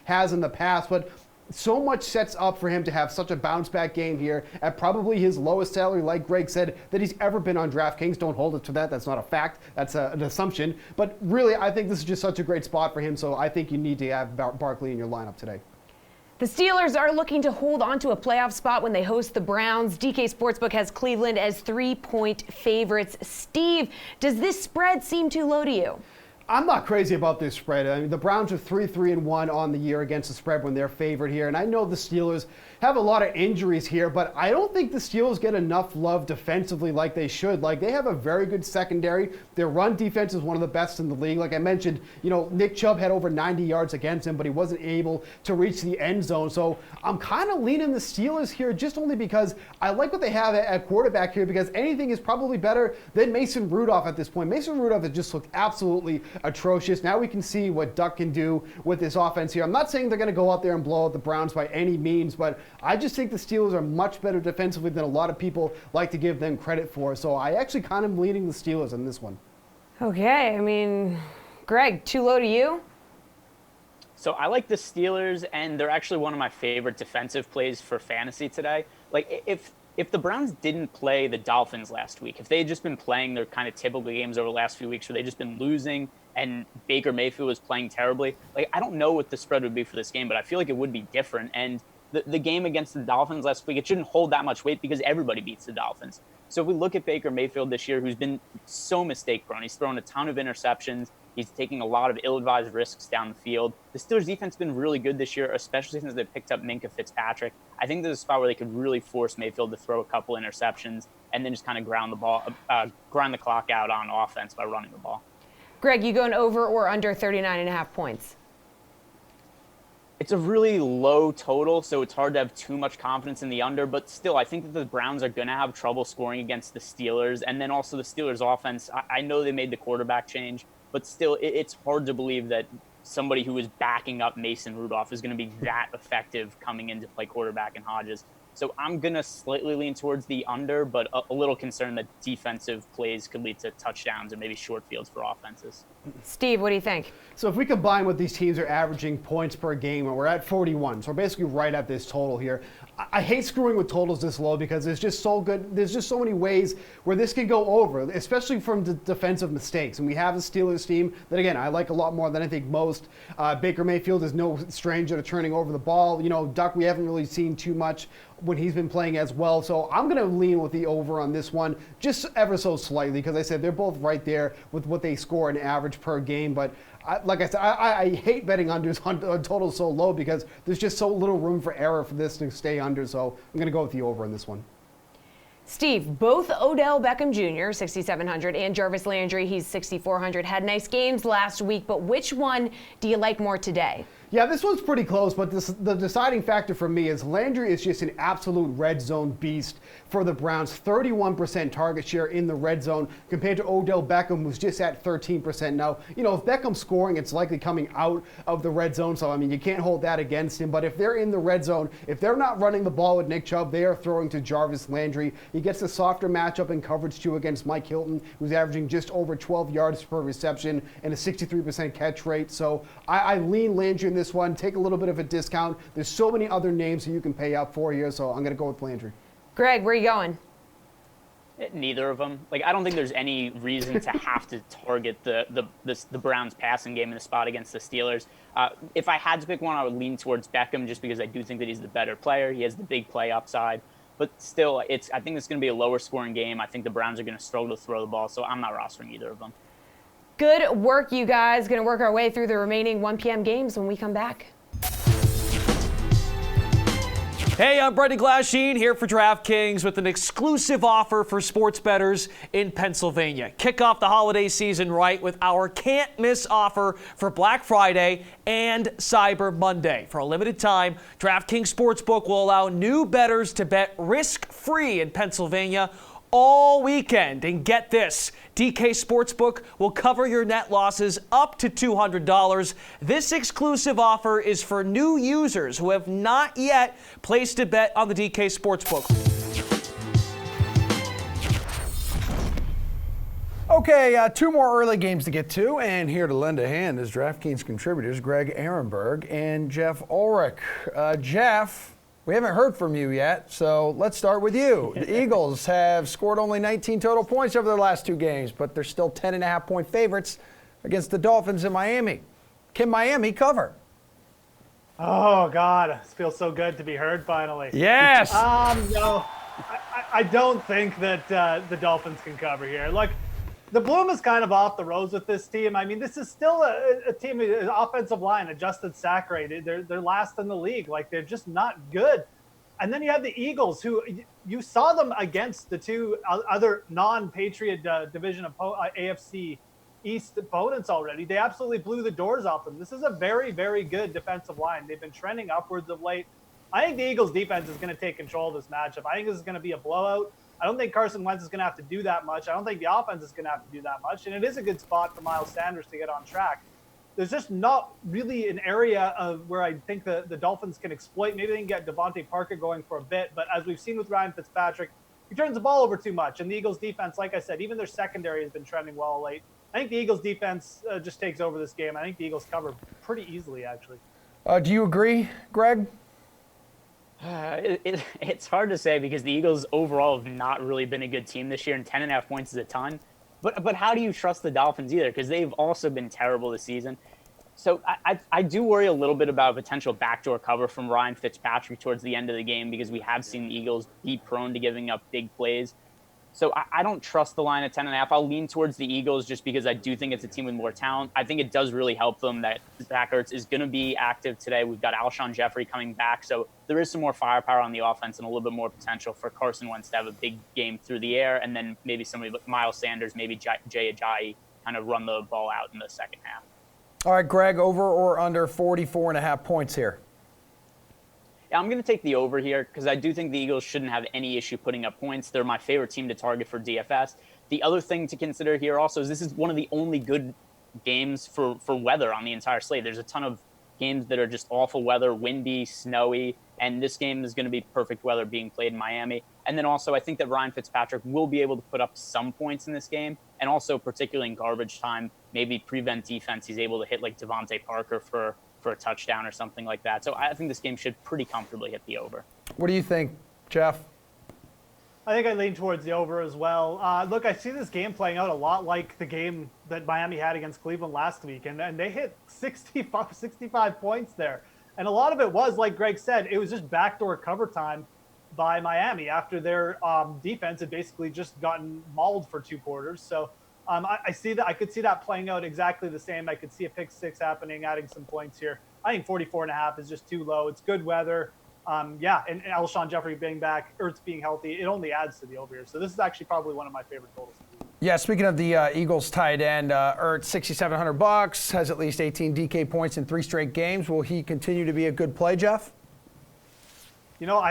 has in the past. But so much sets up for him to have such a bounce back game here at probably his lowest salary, like Greg said, that he's ever been on DraftKings. Don't hold it to that. That's not a fact. That's an assumption. But really, I think this is just such a great spot for him. So I think you need to have Barkley in your lineup today. The Steelers are looking to hold on to a playoff spot when they host the Browns. DK Sportsbook has Cleveland as 3-point favorites. Steve, does this spread seem too low to you? I'm not crazy about this spread. I mean, the Browns are 3-1 on the year against the spread when they're favored here. And I know the Steelers have a lot of injuries here, but I don't think the Steelers get enough love defensively like they should. Like, they have a very good secondary. Their run defense is one of the best in the league. Like I mentioned, you know, Nick Chubb had over 90 yards against him, but he wasn't able to reach the end zone. So I'm kind of leaning the Steelers here just only because I like what they have at quarterback here, because anything is probably better than Mason Rudolph at this point. Mason Rudolph has just looked absolutely atrocious. Now we can see what Duck can do with this offense here. I'm not saying they're going to go out there and blow out the Browns by any means, but I just think the Steelers are much better defensively than a lot of people like to give them credit for. So I actually kind of leaning the Steelers on this one. Okay, I mean, Greg, too low to you? So I like the Steelers, and they're actually one of my favorite defensive plays for fantasy today. Like, if the Browns didn't play the Dolphins last week, if they had just been playing their kind of typical games over the last few weeks where they've just been losing and Baker Mayfield was playing terribly, like, I don't know what the spread would be for this game, but I feel like it would be different. And the game against the Dolphins last week, it shouldn't hold that much weight because everybody beats the Dolphins. So if we look at Baker Mayfield this year, who's been so mistake prone, he's thrown a ton of interceptions. He's taking a lot of ill-advised risks down the field. The Steelers' defense has been really good this year, especially since they picked up Minkah Fitzpatrick. I think there's a spot where they could really force Mayfield to throw a couple interceptions and then just kind of grind the clock out on offense by running the ball. Greg, you going over or under 39.5 points? It's a really low total, so it's hard to have too much confidence in the under, but still, I think that the Browns are going to have trouble scoring against the Steelers. And then also the Steelers' offense, I know they made the quarterback change, but still, it's hard to believe that somebody who is backing up Mason Rudolph is going to be that effective coming in to play quarterback in Hodges. So I'm going to slightly lean towards the under, but a little concerned that defensive plays could lead to touchdowns and maybe short fields for offenses. Steve, what do you think? So if we combine what these teams are averaging points per game, and we're at 41, so we're basically right at this total here. I hate screwing with totals this low because it's just so good. There's just so many ways where this can go over, especially from the defensive mistakes. And we have a Steelers team that, again, I like a lot more than I think most. Baker Mayfield is no stranger to turning over the ball. You know, Duck, we haven't really seen too much when he's been playing as well. So I'm going to lean with the over on this one, just ever so slightly, because I said they're both right there with what they score in average per game. But like I said, I hate betting unders on totals so low because there's just so little room for error for this to stay under. So I'm going to go with the over on this one. Steve, both Odell Beckham Jr., 6,700, and Jarvis Landry, he's 6,400, had nice games last week, but which one do you like more today? Yeah, this one's pretty close, but the deciding factor for me is Landry is just an absolute red zone beast for the Browns. 31% target share in the red zone compared to Odell Beckham, who's just at 13%. Now, you know, if Beckham's scoring, it's likely coming out of the red zone, so, I mean, you can't hold that against him. But if they're in the red zone, if they're not running the ball with Nick Chubb, they are throwing to Jarvis Landry. He gets a softer matchup in coverage, too, against Mike Hilton, who's averaging just over 12 yards per reception and a 63% catch rate. So I lean Landry in this one. Take a little bit of a discount. There's so many other names that you can pay up for here, so I'm going to go with Landry. Greg, where are you going? Neither of them. Like, I don't think there's any reason to have to target the Browns passing game in the spot against the Steelers. If I had to pick one, I would lean towards Beckham just because I do think that he's the better player. He has the big play upside. But still, I think it's going to be a lower scoring game. I think the Browns are going to struggle to throw the ball, so I'm not rostering either of them. Good work, you guys. Going to work our way through the remaining 1 p.m. games when we come back. Hey, I'm Brendan Glasheen here for DraftKings with an exclusive offer for sports bettors in Pennsylvania. Kick off the holiday season right with our can't-miss offer for Black Friday and Cyber Monday. For a limited time, DraftKings Sportsbook will allow new bettors to bet risk-free in Pennsylvania all weekend. And get this, DK Sportsbook will cover your net losses up to $200. This exclusive offer is for new users who have not yet placed a bet on the DK Sportsbook. Okay, two more early games to get to, and here to lend a hand is DraftKings contributors Greg Ehrenberg and Jeff Ulrich. Jeff, we haven't heard from you yet, so let's start with you. The Eagles have scored only 19 total points over their last two games, but they're still 10.5-point favorites against the Dolphins in Miami. Can Miami cover? Oh, God. It feels so good to be heard finally. Yes! No, I don't think that the Dolphins can cover here. Look, the bloom is kind of off the rose with this team. I mean, this is still a team, an offensive line, adjusted sack rate. They're last in the league. Like, they're just not good. And then you have the Eagles, who you saw them against the two other non-Patriot division AFC East opponents already. They absolutely blew the doors off them. This is a very, very good defensive line. They've been trending upwards of late. I think the Eagles defense is going to take control of this matchup. I think this is going to be a blowout. I don't think Carson Wentz is going to have to do that much. I don't think the offense is going to have to do that much. And it is a good spot for Miles Sanders to get on track. There's just not really an area of where I think the Dolphins can exploit. Maybe they can get Devontae Parker going for a bit. But as we've seen with Ryan Fitzpatrick, he turns the ball over too much. And the Eagles defense, like I said, even their secondary has been trending well late. I think the Eagles defense just takes over this game. I think the Eagles cover pretty easily, actually. Do you agree, Greg? It's hard to say because the Eagles overall have not really been a good team this year, and 10.5 points is a ton. But how do you trust the Dolphins either? Because they've also been terrible this season. So I do worry a little bit about a potential backdoor cover from Ryan Fitzpatrick towards the end of the game because we have seen the Eagles be prone to giving up big plays. So I don't trust the line at 10.5. I'll lean towards the Eagles just because I do think it's a team with more talent. I think it does really help them that Zach Ertz is going to be active today. We've got Alshon Jeffrey coming back. So there is some more firepower on the offense and a little bit more potential for Carson Wentz to have a big game through the air. And then maybe somebody like Miles Sanders, maybe Jay Ajayi kind of run the ball out in the second half. All right, Greg, over or under 44.5 points here? Yeah, I'm going to take the over here because I do think the Eagles shouldn't have any issue putting up points. They're my favorite team to target for DFS. The other thing to consider here also is this is one of the only good games for weather on the entire slate. There's a ton of games that are just awful weather, windy, snowy, and this game is going to be perfect weather being played in Miami. And then also I think that Ryan Fitzpatrick will be able to put up some points in this game, and also particularly in garbage time, maybe prevent defense. He's able to hit like Devontae Parker for a touchdown or something like that. So I think this game should pretty comfortably hit the over. What do you think, Jeff? I think I lean towards the over as well. Look, I see this game playing out a lot like the game that Miami had against Cleveland last week, and they hit 65 points there. And a lot of it was, like Greg said, it was just backdoor cover time by Miami after their defense had basically just gotten mauled for 2 quarters. So I see that. I could see that playing out exactly the same. I could see a pick 6 happening, adding some points here. I think 44.5 is just too low. It's good weather. And Alshon Jeffrey being back, Ertz being healthy, it only adds to the over here. So this is actually probably one of my favorite totals. Yeah, speaking of the Eagles tight end, Ertz, $6,700, has at least 18 DK points in 3 straight games. Will he continue to be a good play, Jeff? You know,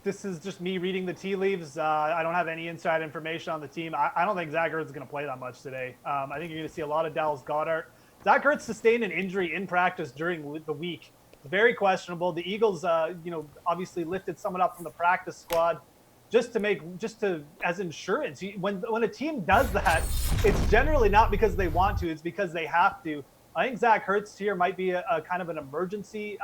this is just me reading the tea leaves. I don't have any inside information on the team. I don't think Zach Ertz is going to play that much today. I think you're going to see a lot of Dallas Goedert. Zach Ertz sustained an injury in practice during the week. It's very questionable. The Eagles, obviously lifted someone up from the practice squad just as insurance. When a team does that, it's generally not because they want to. It's because they have to. I think Zach Ertz here might be a kind of an emergency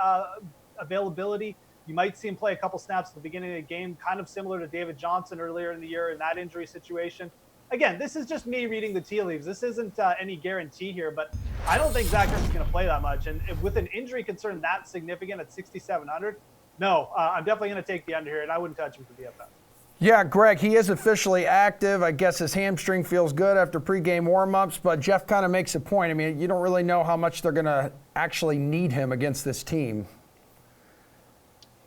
availability. You might see him play a couple snaps at the beginning of the game, kind of similar to David Johnson earlier in the year in that injury situation. Again, this is just me reading the tea leaves. This isn't any guarantee here, but I don't think Zach Ertz is going to play that much. And with an injury concern that significant at 6,700, no, I'm definitely going to take the under here, and I wouldn't touch him for DFS. Yeah, Greg, he is officially active. I guess his hamstring feels good after pregame warm-ups, but Jeff kind of makes a point. I mean, you don't really know how much they're going to actually need him against this team.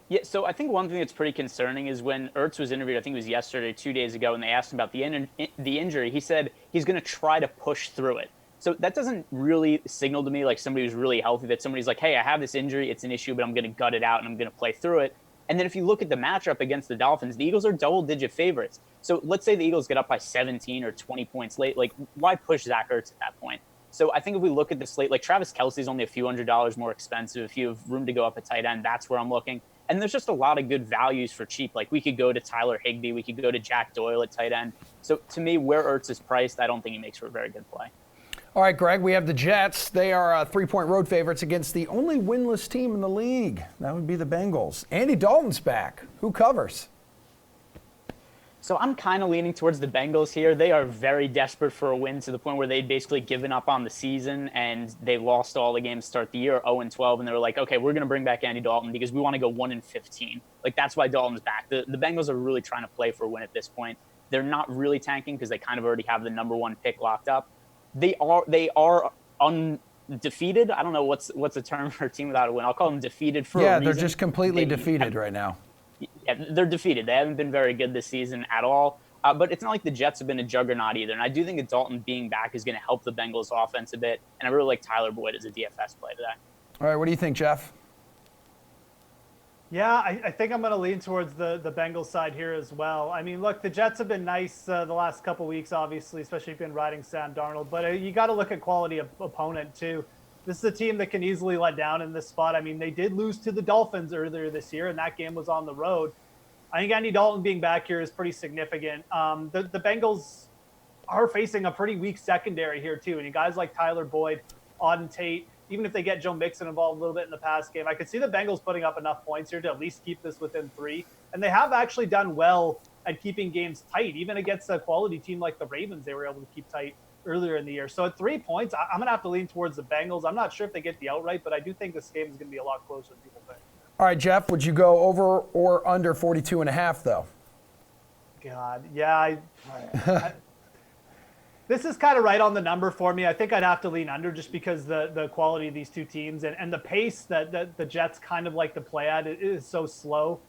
Yeah, so I think one thing that's pretty concerning is when Ertz was interviewed, I think it was yesterday, 2 days ago, and they asked him about the injury, he said he's going to try to push through it. So that doesn't really signal to me like somebody who's really healthy, that somebody's like, hey, I have this injury, it's an issue, but I'm going to gut it out and I'm going to play through it. And then if you look at the matchup against the Dolphins, the Eagles are double-digit favorites. So let's say the Eagles get up by 17 or 20 points late. Like, why push Zach Ertz at that point? So I think if we look at the slate, like Travis Kelce's only a few $100s more expensive. If you have room to go up a tight end, that's where I'm looking. And there's just a lot of good values for cheap. Like we could go to Tyler Higbee. We could go to Jack Doyle at tight end. So to me, where Ertz is priced, I don't think he makes for a very good play. All right, Greg, we have the Jets. They are 3-point road favorites against the only winless team in the league. That would be the Bengals. Andy Dalton's back. Who covers? So I'm kind of leaning towards the Bengals here. They are very desperate for a win to the point where they'd basically given up on the season and they lost all the games to start the year, 0-12, and they were like, okay, we're going to bring back Andy Dalton because we want to go 1-15. Like that's why Dalton's back. The Bengals are really trying to play for a win at this point. They're not really tanking because they kind of already have the number 1 pick locked up. They are undefeated. I don't know what's the term for a team without a win. I'll call them defeated for a reason. Yeah, they're just completely defeated right now. Yeah, they're defeated. They haven't been very good this season at all. But it's not like the Jets have been a juggernaut either. And I do think that Dalton being back is going to help the Bengals offense a bit. And I really like Tyler Boyd as a DFS play today. All right, what do you think, Jeff? Yeah, I think I'm going to lean towards the Bengals side here as well. I mean, look, the Jets have been nice the last couple weeks, obviously, especially if you've been riding Sam Darnold. But you got to look at quality of opponent, too. This is a team that can easily let down in this spot. I mean, they did lose to the Dolphins earlier this year, and that game was on the road. I think Andy Dalton being back here is pretty significant. The Bengals are facing a pretty weak secondary here, too. And guys like Tyler Boyd, Auden Tate, even if they get Joe Mixon involved a little bit in the pass game, I could see the Bengals putting up enough points here to at least keep this within 3. And they have actually done well at keeping games tight. Even against a quality team like the Ravens, they were able to keep tight earlier in the year. So at 3 points, I'm going to have to lean towards the Bengals. I'm not sure if they get the outright, but I do think this game is going to be a lot closer than people think. All right, Jeff, would you go over or under 42.5, though? God, yeah. This is kind of right on the number for me. I think I'd have to lean under just because the quality of these two teams and the pace that the Jets kind of like to play at is so slow.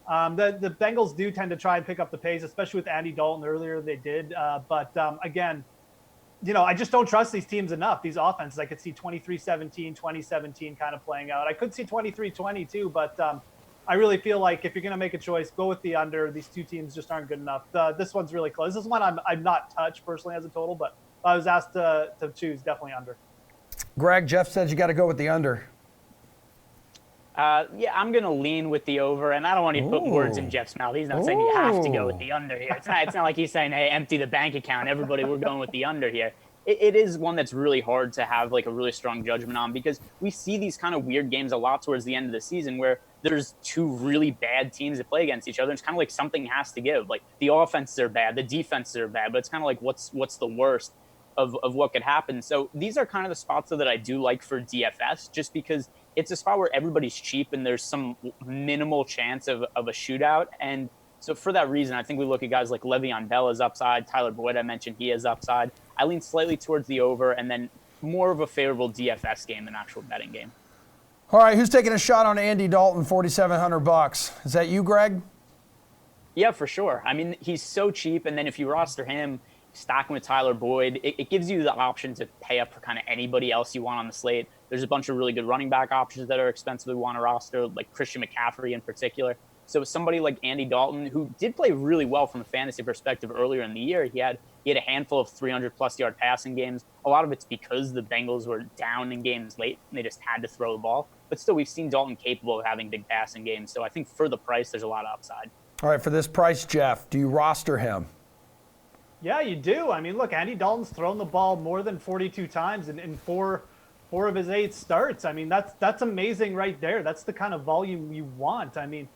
The Bengals do tend to try and pick up the pace, especially with Andy Dalton earlier they did. But again, I just don't trust these teams enough, these offenses. I could see 23-17, 20-17 kind of playing out. I could see 23-20 too, but I really feel like if you're going to make a choice, go with the under. These two teams just aren't good enough. This one's really close. This is one I'm not touched personally as a total, but if I was asked to choose, definitely under. Greg, Jeff says you got to go with the under. Yeah, I'm going to lean with the over, and I don't want to put words in Jeff's mouth. He's not saying you have to go with the under here. It's not like he's saying, hey, empty the bank account. Everybody, we're going with the under here. It is one that's really hard to have like a really strong judgment on because we see these kind of weird games a lot towards the end of the season where there's two really bad teams that play against each other. It's kind of like something has to give. Like the offenses are bad, the defenses are bad, but it's kind of like what's the worst of what could happen. So these are kind of the spots that I do like for DFS just because it's a spot where everybody's cheap and there's some minimal chance of a shootout. And so for that reason, I think we look at guys like Le'Veon Bell as upside. Tyler Boyd, I mentioned he is upside. I lean slightly towards the over and then more of a favorable DFS game than actual betting game. All right, who's taking a shot on Andy Dalton, $4,700? Is that you, Greg? Yeah, for sure. I mean, he's so cheap, and then if you roster him, stacking with Tyler Boyd, it gives you the option to pay up for kind of anybody else you want on the slate. There's a bunch of really good running back options that are expensive we want to roster, like Christian McCaffrey in particular. So somebody like Andy Dalton, who did play really well from a fantasy perspective earlier in the year, he had a handful of 300-plus yard passing games. A lot of it's because the Bengals were down in games late, and they just had to throw the ball. But still, we've seen Dalton capable of having big passing games. So I think for the price, there's a lot of upside. All right, for this price, Jeff, do you roster him? Yeah, you do. I mean, look, Andy Dalton's thrown the ball more than 42 times in four of his 8 starts. I mean, that's amazing right there. That's the kind of volume you want. I mean,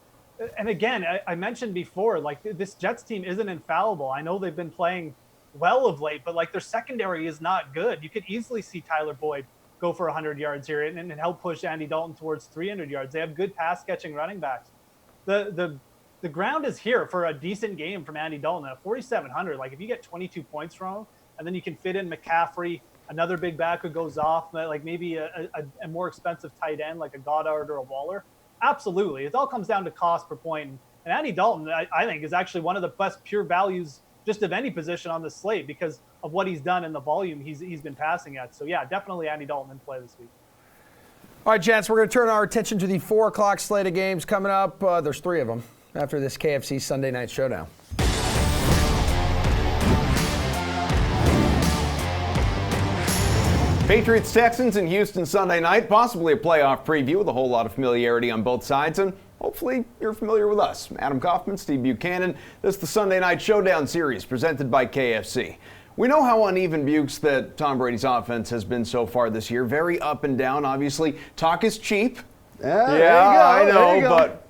and again, I mentioned before, like this Jets team isn't infallible. I know they've been playing well of late, but like their secondary is not good. You could easily see Tyler Boyd go for 100 yards here and help push Andy Dalton towards 300 yards. They have good pass catching running backs. The ground is here for a decent game from Andy Dalton at 4,700. Like if you get 22 points from him, and then you can fit in McCaffrey, another big back who goes off, like maybe a more expensive tight end like a Goddard or a Waller. Absolutely. It all comes down to cost per point. And Andy Dalton, I think, is actually one of the best pure values just of any position on the slate because of what he's done and the volume he's been passing at. So, yeah, definitely Andy Dalton in play this week. All right, gents, we're going to turn our attention to the 4 o'clock slate of games coming up. There's 3 of them after this KFC Sunday Night Showdown. Patriots-Texans in Houston Sunday night, possibly a playoff preview with a whole lot of familiarity on both sides, and hopefully you're familiar with us. Adam Kaufman, Steve Buchanan. This is the Sunday Night Showdown series presented by KFC. We know how uneven, Bukes, that Tom Brady's offense has been so far this year. Very up and down, obviously. Talk is cheap. I know, but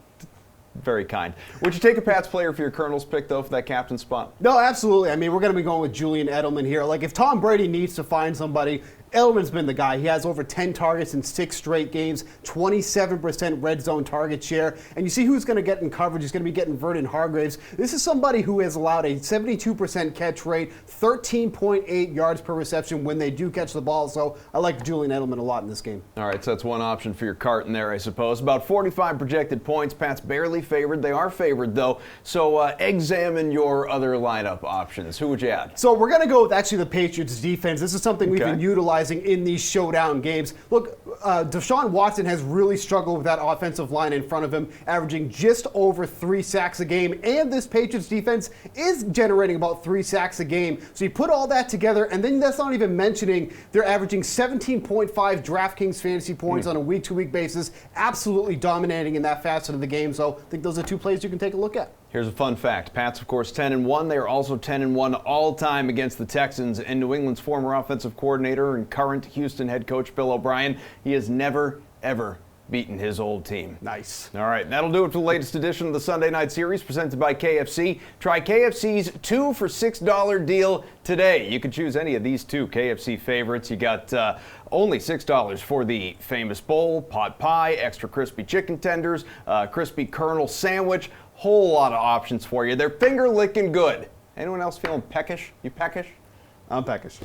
very kind. Would you take a Pats player for your Colonels pick, though, for that captain spot? No, absolutely. I mean, we're going to be going with Julian Edelman here. Like, if Tom Brady needs to find somebody, Edelman's been the guy. He has over 10 targets in 6 straight games, 27% red zone target share. And you see who's going to get in coverage. He's going to be getting Vernon Hargreaves. This is somebody who has allowed a 72% catch rate, 13.8 yards per reception when they do catch the ball. So I like Julian Edelman a lot in this game. All right, so that's one option for your cart in there, I suppose. About 45 projected points. Pats barely favored. They are favored, though. So examine your other lineup options. Who would you add? So we're going to go with actually the Patriots defense. This is something we've been utilizing in these showdown games. Look, Deshaun Watson has really struggled with that offensive line in front of him, averaging just over 3 sacks a game, and this Patriots defense is generating about 3 sacks a game. So you put all that together, and then that's not even mentioning they're averaging 17.5 DraftKings fantasy points on a week-to-week basis, absolutely dominating in that facet of the game. So I think those are 2 plays you can take a look at. Here's a fun fact. Pats, of course, 10-1. They are also 10-1 all-time against the Texans. And New England's former offensive coordinator and current Houston head coach Bill O'Brien, he has never, ever beating his old team. Nice. All right, that'll do it for the latest edition of the Sunday Night Series presented by KFC. Try KFC's 2 for $6 deal today. You can choose any of these 2 KFC favorites. You got only $6 for the famous bowl, pot pie, extra crispy chicken tenders, crispy kernel sandwich. Whole lot of options for you. They're finger licking good. Anyone else feeling peckish? You peckish? I'm peckish.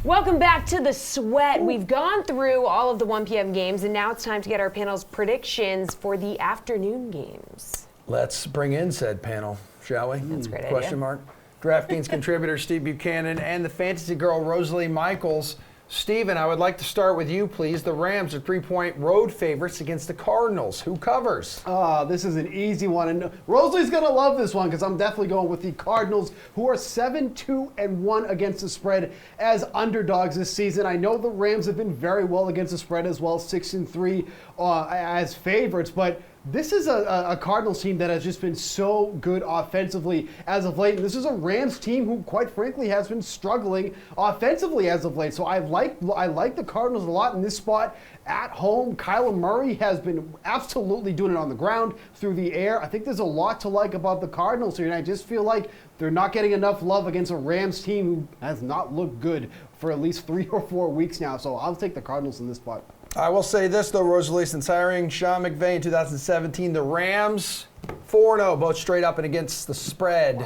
Welcome back to the Sweat. We've gone through all of the 1 p.m. games, and now it's time to get our panel's predictions for the afternoon games. Let's bring in said panel, shall we? That's a great Question idea. mark. DraftKings contributor Steve Buchanan and the fantasy girl Rosalie Michaels. Steven, I would like to start with you, please. The Rams are 3-point road favorites against the Cardinals. Who covers? This is an easy one, and Rosalie's gonna love this one because I'm definitely going with the Cardinals, who are 7-2-1 against the spread as underdogs this season. I know the Rams have been very well against the spread as well, 6-3 as favorites, but this is a Cardinals team that has just been so good offensively as of late. And this is a Rams team who, quite frankly, has been struggling offensively as of late. So I like the Cardinals a lot in this spot at home. Kyler Murray has been absolutely doing it on the ground, through the air. I think there's a lot to like about the Cardinals here, and I just feel like they're not getting enough love against a Rams team who has not looked good for at least 3 or 4 weeks now. So I'll take the Cardinals in this spot. I will say this, though, Rosalie, since hiring Sean McVay in 2017, the Rams 4-0, both straight up and against the spread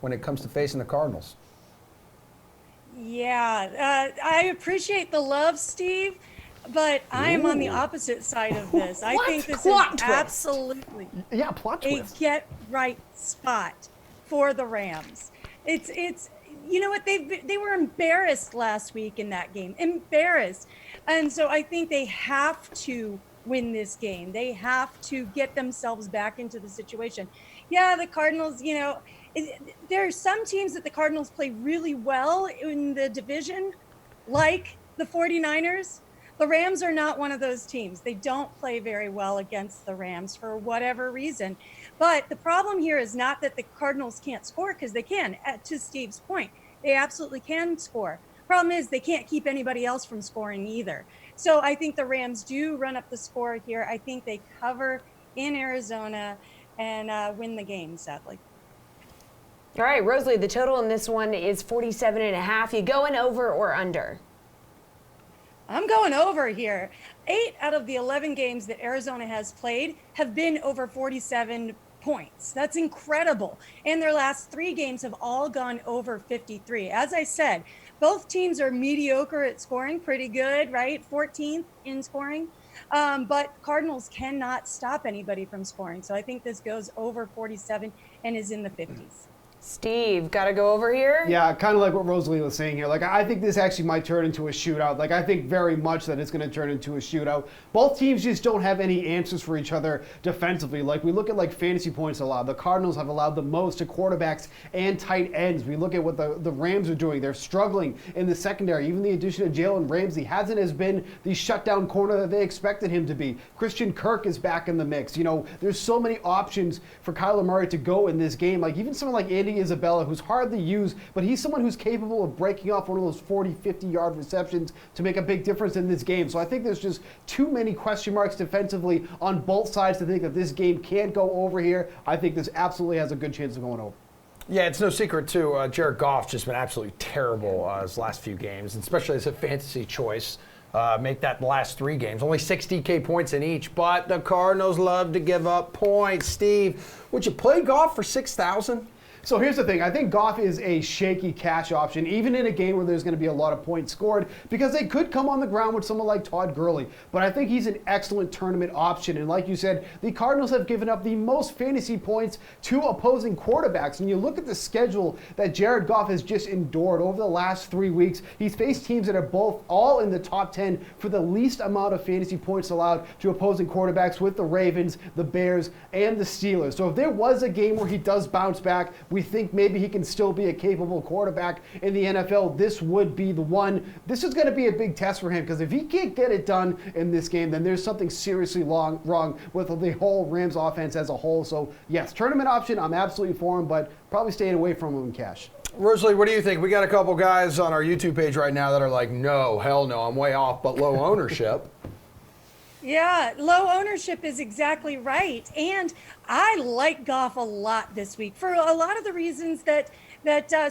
when it comes to facing the Cardinals. Yeah, I appreciate the love, Steve, but I am on the opposite side of this. I think this is absolutely plot a twist. get-right spot for the Rams. It's you know what, they were embarrassed last week in that game, embarrassed. And so I think they have to win this game. They have to get themselves back into the situation. Yeah, the Cardinals, you know, there are some teams that the Cardinals play really well in the division, like the 49ers. The Rams are not one of those teams. They don't play very well against the Rams for whatever reason. But the problem here is not that the Cardinals can't score, because they can, to Steve's point. They absolutely can score. Problem is they can't keep anybody else from scoring either. So I think the Rams do run up the score here. I think they cover in Arizona and win the game, sadly. All right, Rosalie, the total in this one is 47.5. You going over or under? I'm going over here. 8 out of the 11 games that Arizona has played have been over 47 points. That's incredible. And their last 3 games have all gone over 53. As I said, both teams are mediocre at scoring, pretty good, right? 14th in scoring. But Cardinals cannot stop anybody from scoring. So I think this goes over 47 and is in the 50s. Steve, got to go over here? Yeah, kind of like what Rosalie was saying here. Like, I think this actually might turn into a shootout. Like, I think very much that it's going to turn into a shootout. Both teams just don't have any answers for each other defensively. Like, we look at, like, fantasy points allowed. The Cardinals have allowed the most to quarterbacks and tight ends. We look at what the Rams are doing. They're struggling in the secondary. Even the addition of Jalen Ramsey hasn't as been the shutdown corner that they expected him to be. Christian Kirk is back in the mix. You know, there's so many options for Kyler Murray to go in this game. Like, even someone like Andy Isabella, who's hard to use, but he's someone who's capable of breaking off one of those 40, 50-yard receptions to make a big difference in this game. So I think there's just too many question marks defensively on both sides to think that this game can't go over here. I think this absolutely has a good chance of going over. Yeah, it's no secret, too. Jared Goff's just been absolutely terrible his last few games, and especially as a fantasy choice. Make that last 3 games. Only 6 DK points in each, but the Cardinals love to give up points. Steve, would you play Goff for 6,000? So here's the thing. I think Goff is a shaky cash option, even in a game where there's going to be a lot of points scored, because they could come on the ground with someone like Todd Gurley. But I think he's an excellent tournament option. And like you said, the Cardinals have given up the most fantasy points to opposing quarterbacks. And you look at the schedule that Jared Goff has just endured over the last 3 weeks. He's faced teams that are all in the top 10 for the least amount of fantasy points allowed to opposing quarterbacks, with the Ravens, the Bears, and the Steelers. So if there was a game where he does bounce back, we think maybe he can still be a capable quarterback in the NFL, this would be the one. This is going to be a big test for him, because if he can't get it done in this game, then there's something seriously wrong with the whole Rams offense as a whole. So yes, tournament option, I'm absolutely for him, but probably staying away from him in cash. Rosalie, what do you think? We got a couple guys on our YouTube page right now that are like, no, hell no, I'm way off, but low ownership. Yeah, low ownership is exactly right. And I like Goff a lot this week for a lot of the reasons that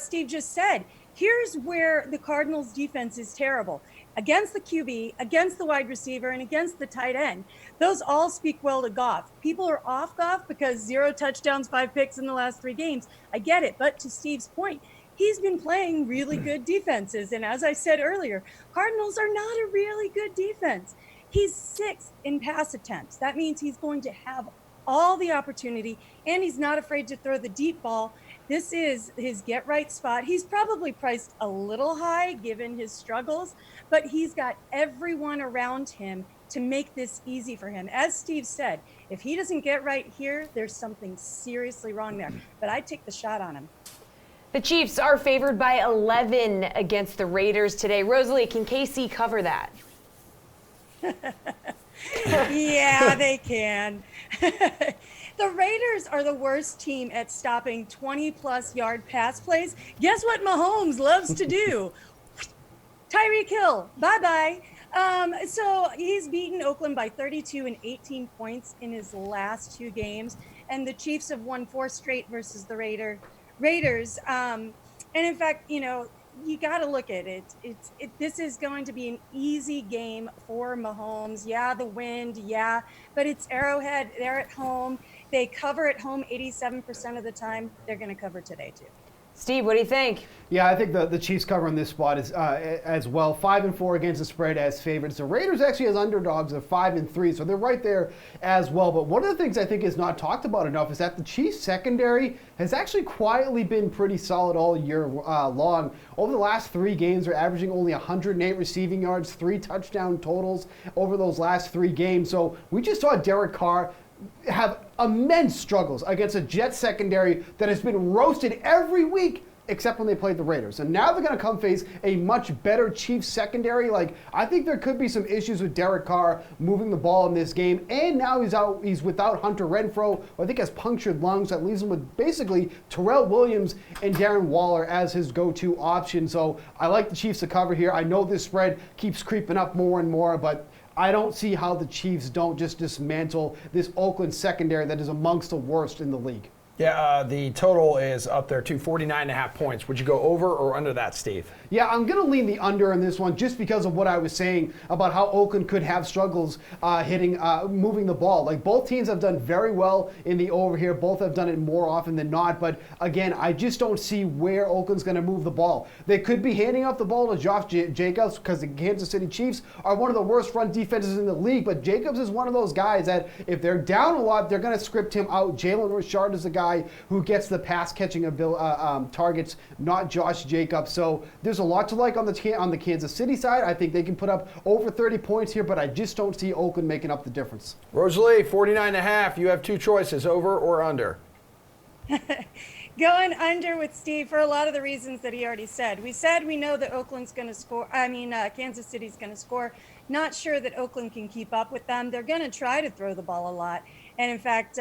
Steve just said. Here's where the Cardinals defense is terrible. Against the QB, against the wide receiver, and against the tight end. Those all speak well to Goff. People are off Goff because 0 touchdowns, 5 picks in the last 3 games. I get it. But to Steve's point, he's been playing really good defenses. And as I said earlier, Cardinals are not a really good defense. He's 6th in pass attempts. That means he's going to have all the opportunity, and he's not afraid to throw the deep ball. This is his get right spot. He's probably priced a little high given his struggles, but he's got everyone around him to make this easy for him. As Steve said, if he doesn't get right here, there's something seriously wrong there. But I'd take the shot on him. The Chiefs are favored by 11 against the Raiders today. Rosalie, can KC cover that? Yeah, they can. The Raiders are the worst team at stopping 20-plus yard pass plays. Guess what Mahomes loves to do? Tyreek Hill, bye-bye. So he's beaten Oakland by 32 and 18 points in his last 2 games. And the Chiefs have won 4 straight versus the Raiders. And in fact, you got to look at it. This is going to be an easy game for Mahomes. Yeah, the wind, yeah, but it's Arrowhead. They're at home. They cover at home 87% of the time. They're going to cover today, too. Steve, what do you think? Yeah, I think the Chiefs cover on this spot is as well. 5-4 against the spread as favorites. The Raiders actually as underdogs are 5-3, so they're right there as well. But one of the things I think is not talked about enough is that the Chiefs secondary has actually quietly been pretty solid all year long. Over the last 3 games, they're averaging only 108 receiving yards, 3 touchdown totals over those last 3 games. So we just saw Derek Carr have immense struggles against a Jets secondary that has been roasted every week except when they played the Raiders. And now they're going to come face a much better Chiefs secondary. I think there could be some issues with Derek Carr moving the ball in this game. And now he's without Hunter Renfrow, who I think has punctured lungs. That leaves him with basically Terrell Williams and Darren Waller as his go-to option. So I like the Chiefs to cover here. I know this spread keeps creeping up more and more, but I don't see how the Chiefs don't just dismantle this Oakland secondary that is amongst the worst in the league. Yeah, the total is up there to 49.5 points. Would you go over or under that, Steve? Yeah, I'm going to lean the under in this one just because of what I was saying about how Oakland could have struggles moving the ball. Like, both teams have done very well in the over here. Both have done it more often than not. But again, I just don't see where Oakland's going to move the ball. They could be handing off the ball to Josh Jacobs because the Kansas City Chiefs are one of the worst front defenses in the league. But Jacobs is one of those guys that if they're down a lot, they're going to script him out. Jalen Richard is the guy who gets the pass catching targets, not Josh Jacobs. So there's a lot to like on the Kansas City side. I think they can put up over 30 points here, but I just don't see Oakland making up the difference. Rosalie, 49.5. You have 2 choices, over or under. Going under with Steve for a lot of the reasons that he already said. We know that Oakland's going to score. Kansas City's going to score. Not sure that Oakland can keep up with them. They're going to try to throw the ball a lot. And in fact,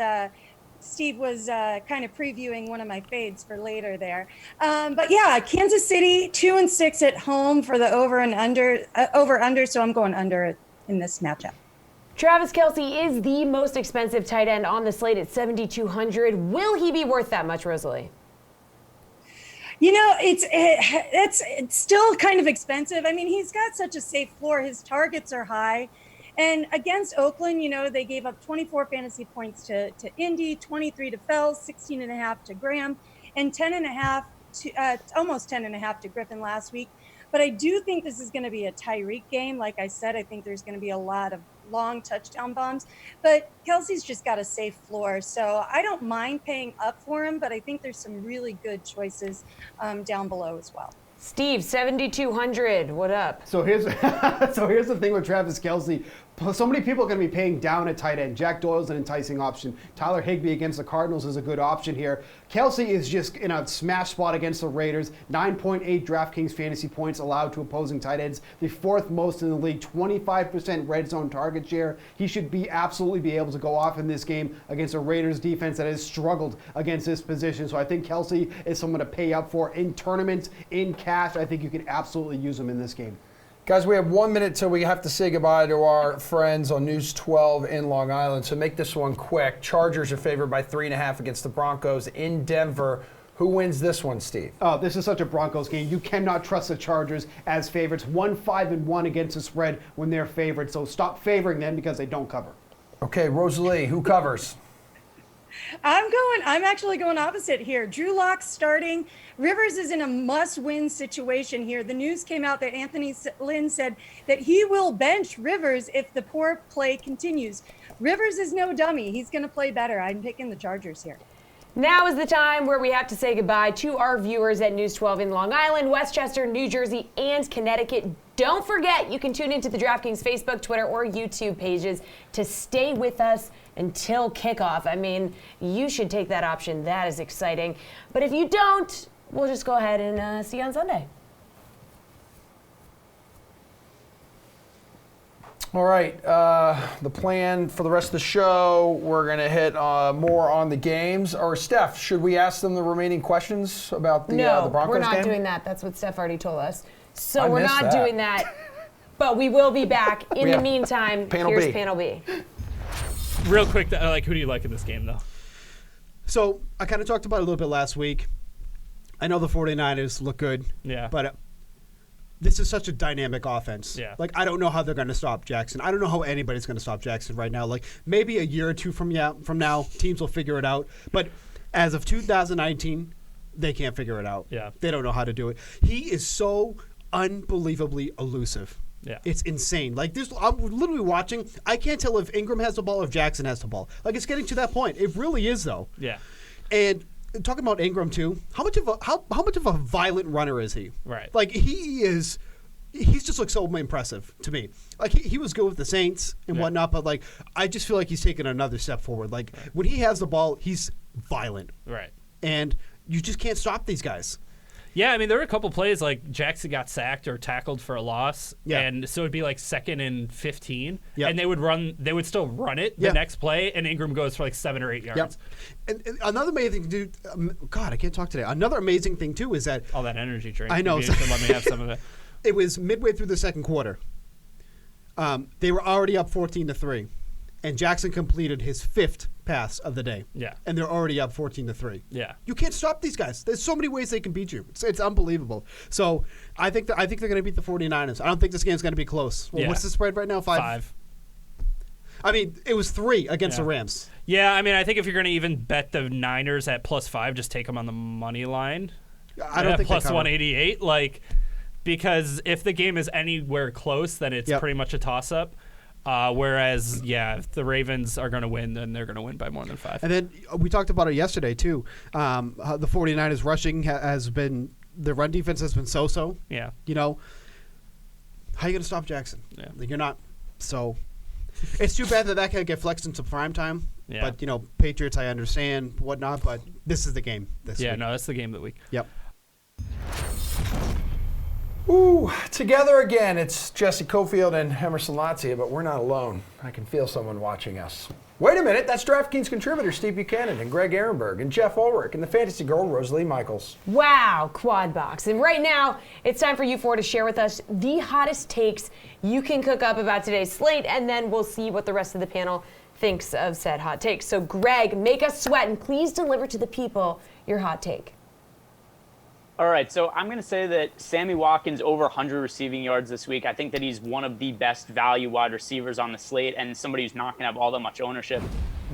Steve was kind of previewing one of my fades for later there. But yeah, Kansas City 2-6 at home for the over under. So I'm going under in this matchup. Travis Kelce is the most expensive tight end on the slate at $7,200. Will he be worth that much, Rosalie? It's still kind of expensive. I mean, he's got such a safe floor. His targets are high. And against Oakland, they gave up 24 fantasy points to Indy, 23 to Fells, 16.5 to Graham, and 10.5 to almost 10.5 to Griffin last week. But I do think this is going to be a Tyreek game. Like I said, I think there's going to be a lot of long touchdown bombs. But Kelce's just got a safe floor, so I don't mind paying up for him. But I think there's some really good choices down below as well. Steve, 7,200. What up? So here's the thing with Travis Kelce. So many people are going to be paying down at tight end. Jack Doyle's an enticing option. Tyler Higbee against the Cardinals is a good option here. Kelce is just in a smash spot against the Raiders. 9.8 DraftKings fantasy points allowed to opposing tight ends. The fourth most in the league. 25% red zone target share. He should absolutely be able to go off in this game against a Raiders defense that has struggled against this position. So I think Kelce is someone to pay up for in tournaments, in cash. I think you can absolutely use him in this game. Guys, we have 1 minute till we have to say goodbye to our friends on News 12 in Long Island, so make this one quick. Chargers are favored by 3.5 against the Broncos in Denver. Who wins this one, Steve? Oh, this is such a Broncos game. You cannot trust the Chargers as favorites. 1-5-1 against the spread when they're favored, so stop favoring them because they don't cover. Okay, Rosalie, who covers? I'm actually going opposite here. Drew Lock starting. Rivers is in a must-win situation here. The news came out that Anthony Lynn said that he will bench Rivers if the poor play continues. Rivers is no dummy. He's going to play better. I'm picking the Chargers here. Now is the time where we have to say goodbye to our viewers at News 12 in Long Island, Westchester, New Jersey, and Connecticut. Don't forget, you can tune into the DraftKings Facebook, Twitter, or YouTube pages to stay with us until kickoff. I mean, you should take that option. That is exciting. But if you don't, we'll just go ahead and see you on Sunday. All right, the plan for the rest of the show, we're going to hit more on the games. Or Steph, should we ask them the remaining questions about the Broncos game? No, we're not doing that. That's what Steph already told us. So I we're missed not that. doing that. But we will be back. In the meantime, here's B. Panel B. Real quick, who do you like in this game, though? So I kind of talked about it a little bit last week. I know the 49ers look good. Yeah. But this is such a dynamic offense. Yeah. Like, I don't know how they're going to stop Jackson. I don't know how anybody's going to stop Jackson right now. Like, maybe a year or two from now, teams will figure it out. But as of 2019, they can't figure it out. Yeah. They don't know how to do it. He is so unbelievably elusive. Yeah. It's insane. Like, I'm literally watching. I can't tell if Ingram has the ball or if Jackson has the ball. Like, it's getting to that point. It really is, though. Yeah. And talking about Ingram too, how much of a violent runner is he? Right. Like, he's just like so impressive to me. Like, he was good with the Saints and whatnot, but like, I just feel like he's taken another step forward. Like, when he has the ball, he's violent. Right. And you just can't stop these guys. Yeah, I mean, there were a couple plays like Jackson got sacked or tackled for a loss, and so it'd be like 2nd and 15, and they would still run it the next play, and Ingram goes for like 7 or 8 yards. And another amazing thing, dude. God, I can't talk today. Another amazing thing too is that all that energy drink. I know. You should let me have some of it. It was midway through the second quarter. They were already up 14-3, and Jackson completed his 5th pass of the day. Yeah. And they're already up 14-3. Yeah. You can't stop these guys. There's so many ways they can beat you. It's unbelievable. So I think they're going to beat the 49ers. I don't think this game's going to be close. Well, what's the spread right now? 5? I mean, it was 3 against the Rams. Yeah, I mean, I think if you're going to even bet the Niners at +5, just take them on the money line. I don't think plus 188, because if the game is anywhere close, then it's pretty much a toss-up. Whereas, if the Ravens are going to win, then they're going to win by more than 5. And then we talked about it yesterday, too. The 49ers rushing has been – the run defense has been so-so. Yeah. You know, how are you going to stop Jackson? Yeah. You're not. So it's too bad that can get flexed into prime time. Yeah. But, you know, Patriots, I understand, whatnot, but this is the game this week. Yeah, no, that's the game of the week. Yep. Ooh, together again. It's Jessie, Coffield, and Emerson Lotzia, but we're not alone. I can feel someone watching us. Wait a minute, that's DraftKings contributors Steve Buchanan and Greg Ehrenberg and Jeff Ulrich and the fantasy girl Rosalie Michaels. Wow, quad box. And right now, it's time for you four to share with us the hottest takes you can cook up about today's slate, and then we'll see what the rest of the panel thinks of said hot takes. So Greg, make us sweat, and please deliver to the people your hot take. All right, so I'm going to say that Sammy Watkins over 100 receiving yards this week. I think that he's one of the best value wide receivers on the slate and somebody who's not going to have all that much ownership.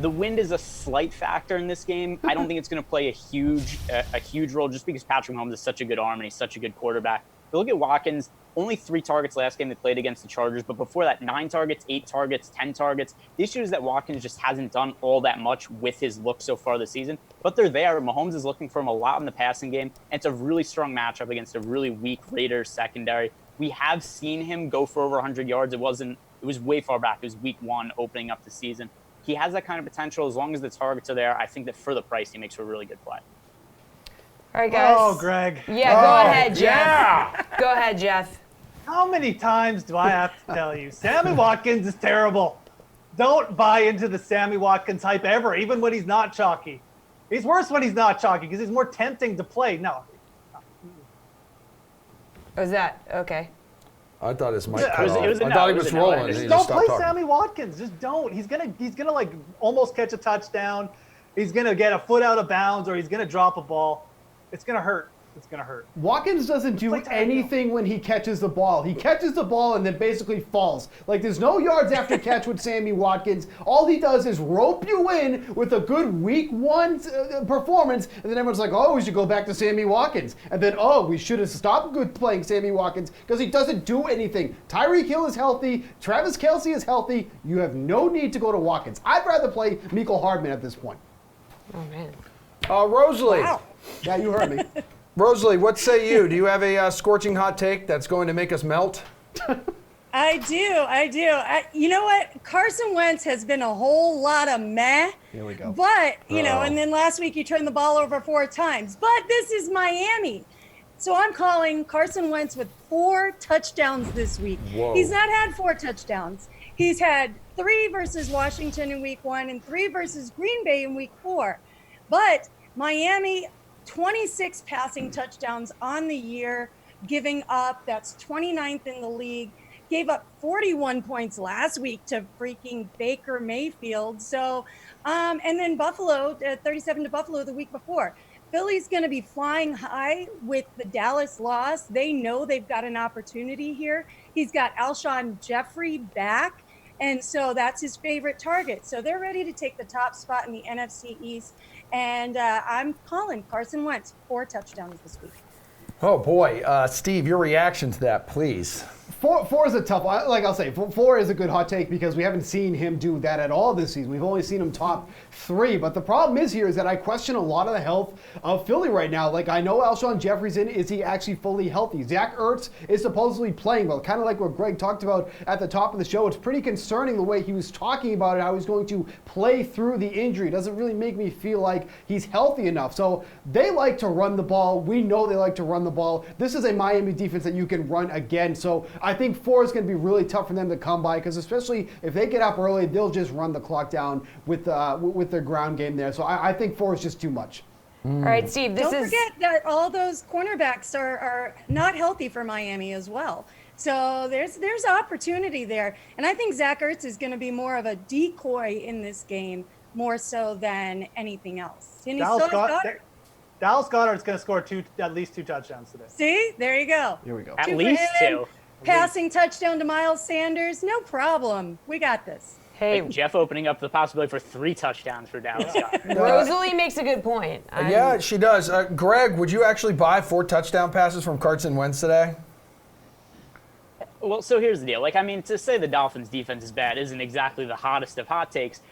The wind is a slight factor in this game. I don't think it's going to play a huge role just because Patrick Mahomes is such a good arm and he's such a good quarterback. But look at Watkins. Only 3 targets last game they played against the Chargers, but before that, 9 targets, 8 targets, 10 targets. The issue is that Watkins just hasn't done all that much with his look so far this season, but they're there. Mahomes is looking for him a lot in the passing game, and it's a really strong matchup against a really weak Raiders secondary. We have seen him go for over 100 yards. It was way far back. It was week 1 opening up the season. He has that kind of potential. As long as the targets are there, I think that for the price, he makes for a really good play. All right, guys. Oh, Greg. Yeah, go ahead, Jeff. Yeah. Go ahead, Jeff. How many times do I have to tell you? Sammy Watkins is terrible. Don't buy into the Sammy Watkins hype ever, even when he's not chalky. He's worse when he's not chalky because he's more tempting to play. No. Was that okay? I thought his mic cut It was off. I thought he was rolling. Just don't play Sammy Watkins. Just don't. He's gonna like almost catch a touchdown. He's gonna get a foot out of bounds, or he's gonna drop a ball. It's gonna hurt. It's going to hurt. Watkins doesn't do anything when he catches the ball. He catches the ball and then basically falls. Like, there's no yards after catch with Sammy Watkins. All he does is rope you in with a good week 1 performance, and then everyone's like, oh, we should go back to Sammy Watkins. And then, oh, we should have stopped playing Sammy Watkins because he doesn't do anything. Tyreek Hill is healthy. Travis Kelce is healthy. You have no need to go to Watkins. I'd rather play Mecole Hardman at this point. Oh, man. Rosalie. Wow. Yeah, you heard me. Rosalie, what say you? Do you have a scorching hot take that's going to make us melt? I do. You know what? Carson Wentz has been a whole lot of meh. Here we go. But, and then last week he turned the ball over 4 times. But this is Miami. So I'm calling Carson Wentz with 4 touchdowns this week. Whoa. He's not had 4 touchdowns. He's had 3 versus Washington in week 1 and 3 versus Green Bay in week 4. But Miami, 26 passing touchdowns on the year, giving up. That's 29th in the league. Gave up 41 points last week to freaking Baker Mayfield. So, and then Buffalo, 37 to Buffalo the week before. Philly's going to be flying high with the Dallas loss. They know they've got an opportunity here. He's got Alshon Jeffrey back, and so that's his favorite target. So they're ready to take the top spot in the NFC East. And I'm calling Carson Wentz 4 touchdowns this week. Oh, boy. Steve, your reaction to that, please. 4 is a tough one. Like I'll say, 4 is a good hot take because we haven't seen him do that at all this season. We've only seen him top 3. But the problem is that I question a lot of the health of Philly right now. Like, I know Alshon Jeffrey's in. Is he actually fully healthy? Zach Ertz is supposedly playing well. Kind of like what Greg talked about at the top of the show. It's pretty concerning the way he was talking about it, how he's going to play through the injury. It doesn't really make me feel like he's healthy enough. So they like to run the ball. We know they like to run the ball. This is a Miami defense that you can run again. So I think 4 is going to be really tough for them to come by because especially if they get up early, they'll just run the clock down with their ground game there. So I think 4 is just too much. All right, Steve, Don't forget that all those cornerbacks are not healthy for Miami as well. So there's opportunity there. And I think Zach Ertz is going to be more of a decoy in this game, more so than anything else. And Dallas Goedert's going to score at least 2 touchdowns today. See? There you go. Here we go. At least 2. Passing touchdown to Miles Sanders. No problem. We got this. Hey, Jeff opening up the possibility for 3 touchdowns for Dallas Goedert. Rosalie makes a good point. Yeah, she does. Greg, would you actually buy 4 touchdown passes from Carson Wentz today? Well, so here's the deal. To say the Dolphins' defense is bad isn't exactly the hottest of hot takes.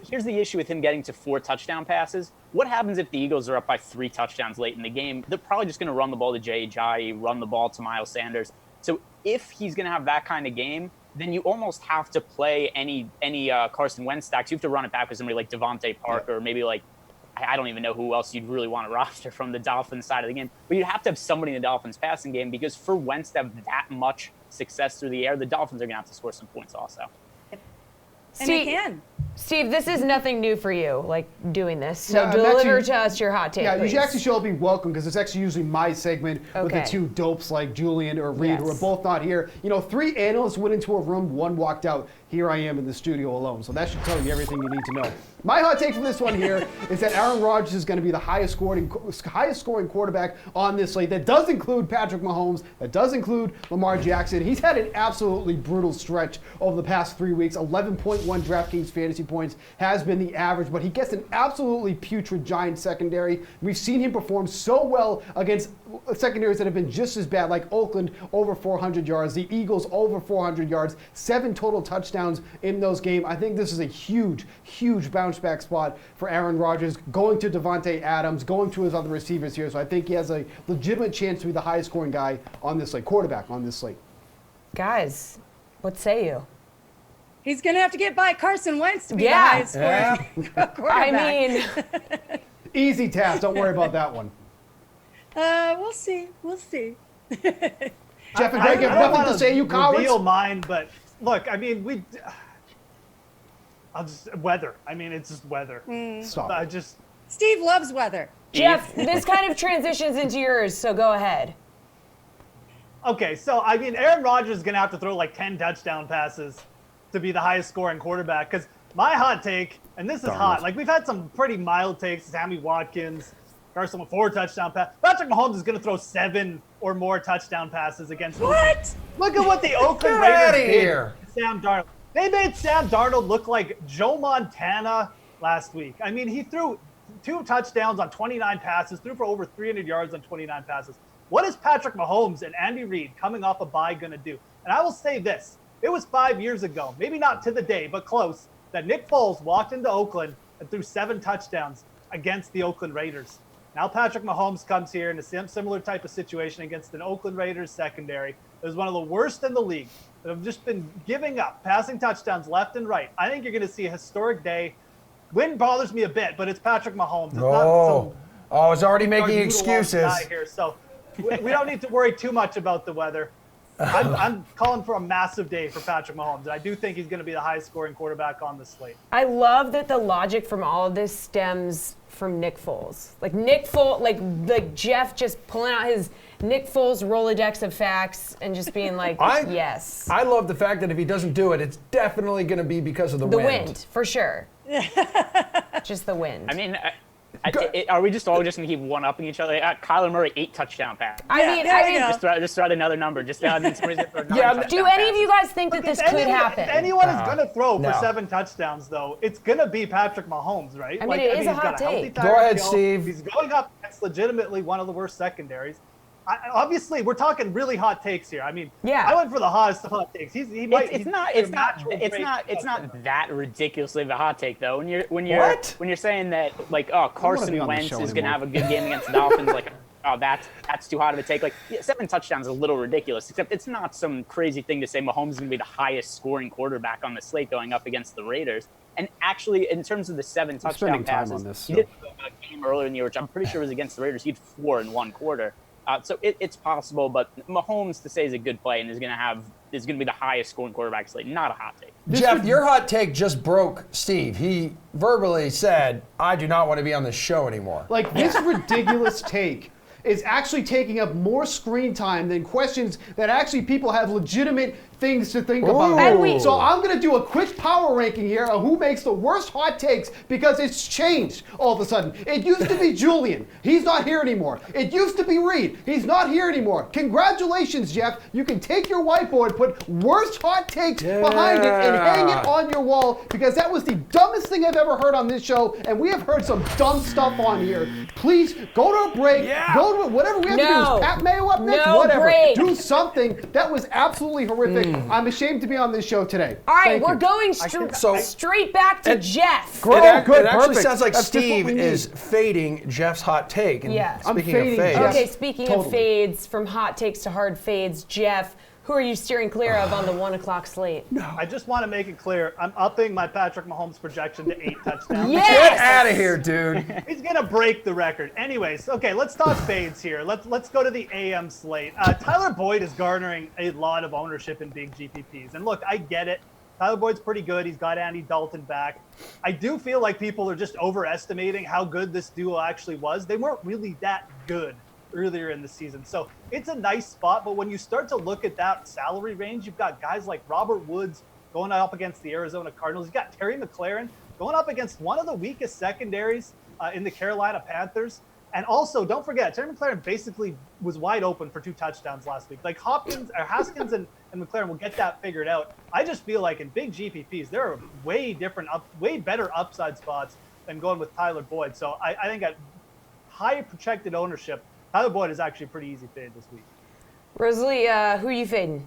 Here's the issue with him getting to 4 touchdown passes. What happens if the Eagles are up by 3 touchdowns late in the game? They're probably just going to run the ball to Jay Ajayi, run the ball to Miles Sanders. So if he's going to have that kind of game, then you almost have to play any Carson Wentz stacks. You have to run it back with somebody like Devontae Parker, or maybe like, I don't even know who else you'd really want to roster from the Dolphins side of the game. But you'd have to have somebody in the Dolphins passing game because for Wentz to have that much success through the air, the Dolphins are going to have to score some points also. And they can. Steve, this is nothing new for you, like doing this. So Yeah, deliver to us your hot take, Yeah, you please. should actually show up be welcome because it's actually usually my segment with the Okay. 2 dopes like Julian or Reed who are both not here. 3 analysts went into a room, 1 walked out. Here I am in the studio alone. So that should tell you everything you need to know. My hot take from this one here is that Aaron Rodgers is going to be the highest scoring quarterback on this slate. That does include Patrick Mahomes. That does include Lamar Jackson. He's had an absolutely brutal stretch over the past 3 weeks. 11.1 DraftKings fantasy points has been the average, but he gets an absolutely putrid Giants secondary. We've seen him perform so well against secondaries that have been just as bad, like Oakland over 400 yards, the Eagles over 400 yards, 7 total touchdowns in those games. I think this is a huge, huge bounce back spot for Aaron Rodgers, going to Devontae Adams, going to his other receivers here. So I think he has a legitimate chance to be the highest scoring guy on this slate, quarterback on this slate. Guys, what say you? He's going to have to get by Carson Wentz to be the highest scoring quarterback. I mean, easy task. Don't worry about that one. We'll see. We'll see. Jeff and Greg have nothing to say, you cowards. Reveal mine, but look, I mean, weather. I mean, it's just weather. Stop. Steve loves weather. Jeff, this kind of transitions into yours, so go ahead. Okay, so I mean, Aaron Rodgers is going to have to throw like 10 touchdown passes to be the highest scoring quarterback. Because my hot take, and this is hot, like we've had some pretty mild takes, Sammy Watkins, Carson with 4 touchdown passes. Patrick Mahomes is going to throw 7 or more touchdown passes against What? Look at what the Oakland Raiders did. Sam Darnold. They made Sam Darnold look like Joe Montana last week. I mean, he threw 2 touchdowns on 29 passes, threw for over 300 yards on 29 passes. What is Patrick Mahomes and Andy Reid coming off a bye going to do? And I will say this. It was 5 years ago, maybe not to the day, but close, that Nick Foles walked into Oakland and threw 7 touchdowns against the Oakland Raiders. Now Patrick Mahomes comes here in a similar type of situation against an Oakland Raiders secondary. It was one of the worst in the league that have just been giving up, passing touchdowns left and right. I think you're going to see a historic day. Wind bothers me a bit, but it's Patrick Mahomes. It's not I was already making excuses. Here, so we don't need to worry too much about the weather. I'm calling for a massive day for Patrick Mahomes. I do think he's going to be the highest scoring quarterback on the slate. I love that the logic from all of this stems from Nick Foles. Like Nick Foles, like Jeff just pulling out his Nick Foles Rolodex of facts and just being like, yes. I love the fact that if he doesn't do it, it's definitely going to be because of the wind. The wind, for sure. Just the wind. I mean, are we just all just going to keep one-upping each other? Kyler Murray, 8 touchdown passes. I mean, just throw out another number. Just do any of you guys think that this could happen? If anyone is going to throw for 7 touchdowns, though, it's going to be Patrick Mahomes, right? I mean, it is a hot take. Go ahead, Steve. He's going up against legitimately one of the worst secondaries. Obviously, we're talking really hot takes here. I mean, I went for the hottest of hot takes. It's not that ridiculously of a hot take though. When you're saying that Carson Wentz is going to have a good game against the Dolphins, that's too hot of a take. 7 touchdowns is a little ridiculous. Except it's not some crazy thing to say Mahomes is going to be the highest scoring quarterback on the slate going up against the Raiders. And actually, in terms of the 7 touchdown passes, he did a game earlier in the year, which I'm pretty sure was against the Raiders. He had 4 in 1 quarter. So it's possible, but Mahomes to say is a good play and is going to be the highest scoring quarterback slate. Not a hot take. Jeff, your hot take just broke Steve. He verbally said, "I do not want to be on this show anymore." Like this ridiculous take is actually taking up more screen time than questions that actually people have legitimate things to think about. So I'm going to do a quick power ranking here of who makes the worst hot takes because it's changed all of a sudden. It used to be Julian. He's not here anymore. It used to be Reed. He's not here anymore. Congratulations, Jeff. You can take your whiteboard, put worst hot takes behind it, and hang it on your wall because that was the dumbest thing I've ever heard on this show, and we have heard some dumb stuff on here. Please go to a break. Go to whatever we have to do. Is Pat Mayo up next? Whatever. Break. Do something. That was absolutely horrific. I'm ashamed to be on this show today. All right, we're going straight back to Jeff. It actually sounds like Steve is fading Jeff's hot take. And speaking of fades. Okay, speaking of fades, from hot takes to hard fades, Jeff, who are you steering clear of on the 1 o'clock slate? I just want to make it clear, I'm upping my Patrick Mahomes projection to 8 touchdowns. Get out of here, dude. He's going to break the record. Anyways, okay, let's talk fades here. Let's go to the AM slate. Tyler Boyd is garnering a lot of ownership in big GPPs. And look, I get it. Tyler Boyd's pretty good. He's got Andy Dalton back. I do feel like people are just overestimating how good this duo actually was. They weren't really that good earlier in the season. So it's a nice spot, but when you start to look at that salary range, you've got guys like Robert Woods going up against the Arizona Cardinals. You've got Terry McLaurin going up against one of the weakest secondaries in the Carolina Panthers. And also, don't forget, Terry McLaurin basically was wide open for 2 touchdowns last week. Like Haskins and McLaurin will get that figured out. I just feel like in big GPPs, there are way better upside spots than going with Tyler Boyd. So I think at high projected ownership, Tyler Boyd is actually a pretty easy fade this week. Rosalie, who are you fading?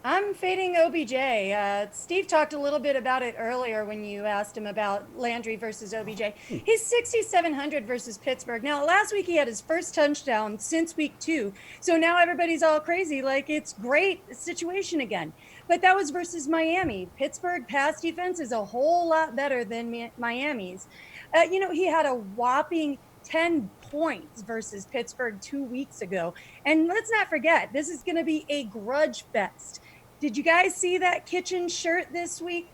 I'm fading OBJ. Steve talked a little bit about it earlier when you asked him about Landry versus OBJ. He's 6,700 versus Pittsburgh. Now, last week he had his first touchdown since week 2. So now everybody's all crazy, like it's great situation again. But that was versus Miami. Pittsburgh pass defense is a whole lot better than Miami's. He had a whopping 10 points versus Pittsburgh 2 weeks ago. And let's not forget, this is going to be a grudge fest. Did you guys see that kitchen shirt this week?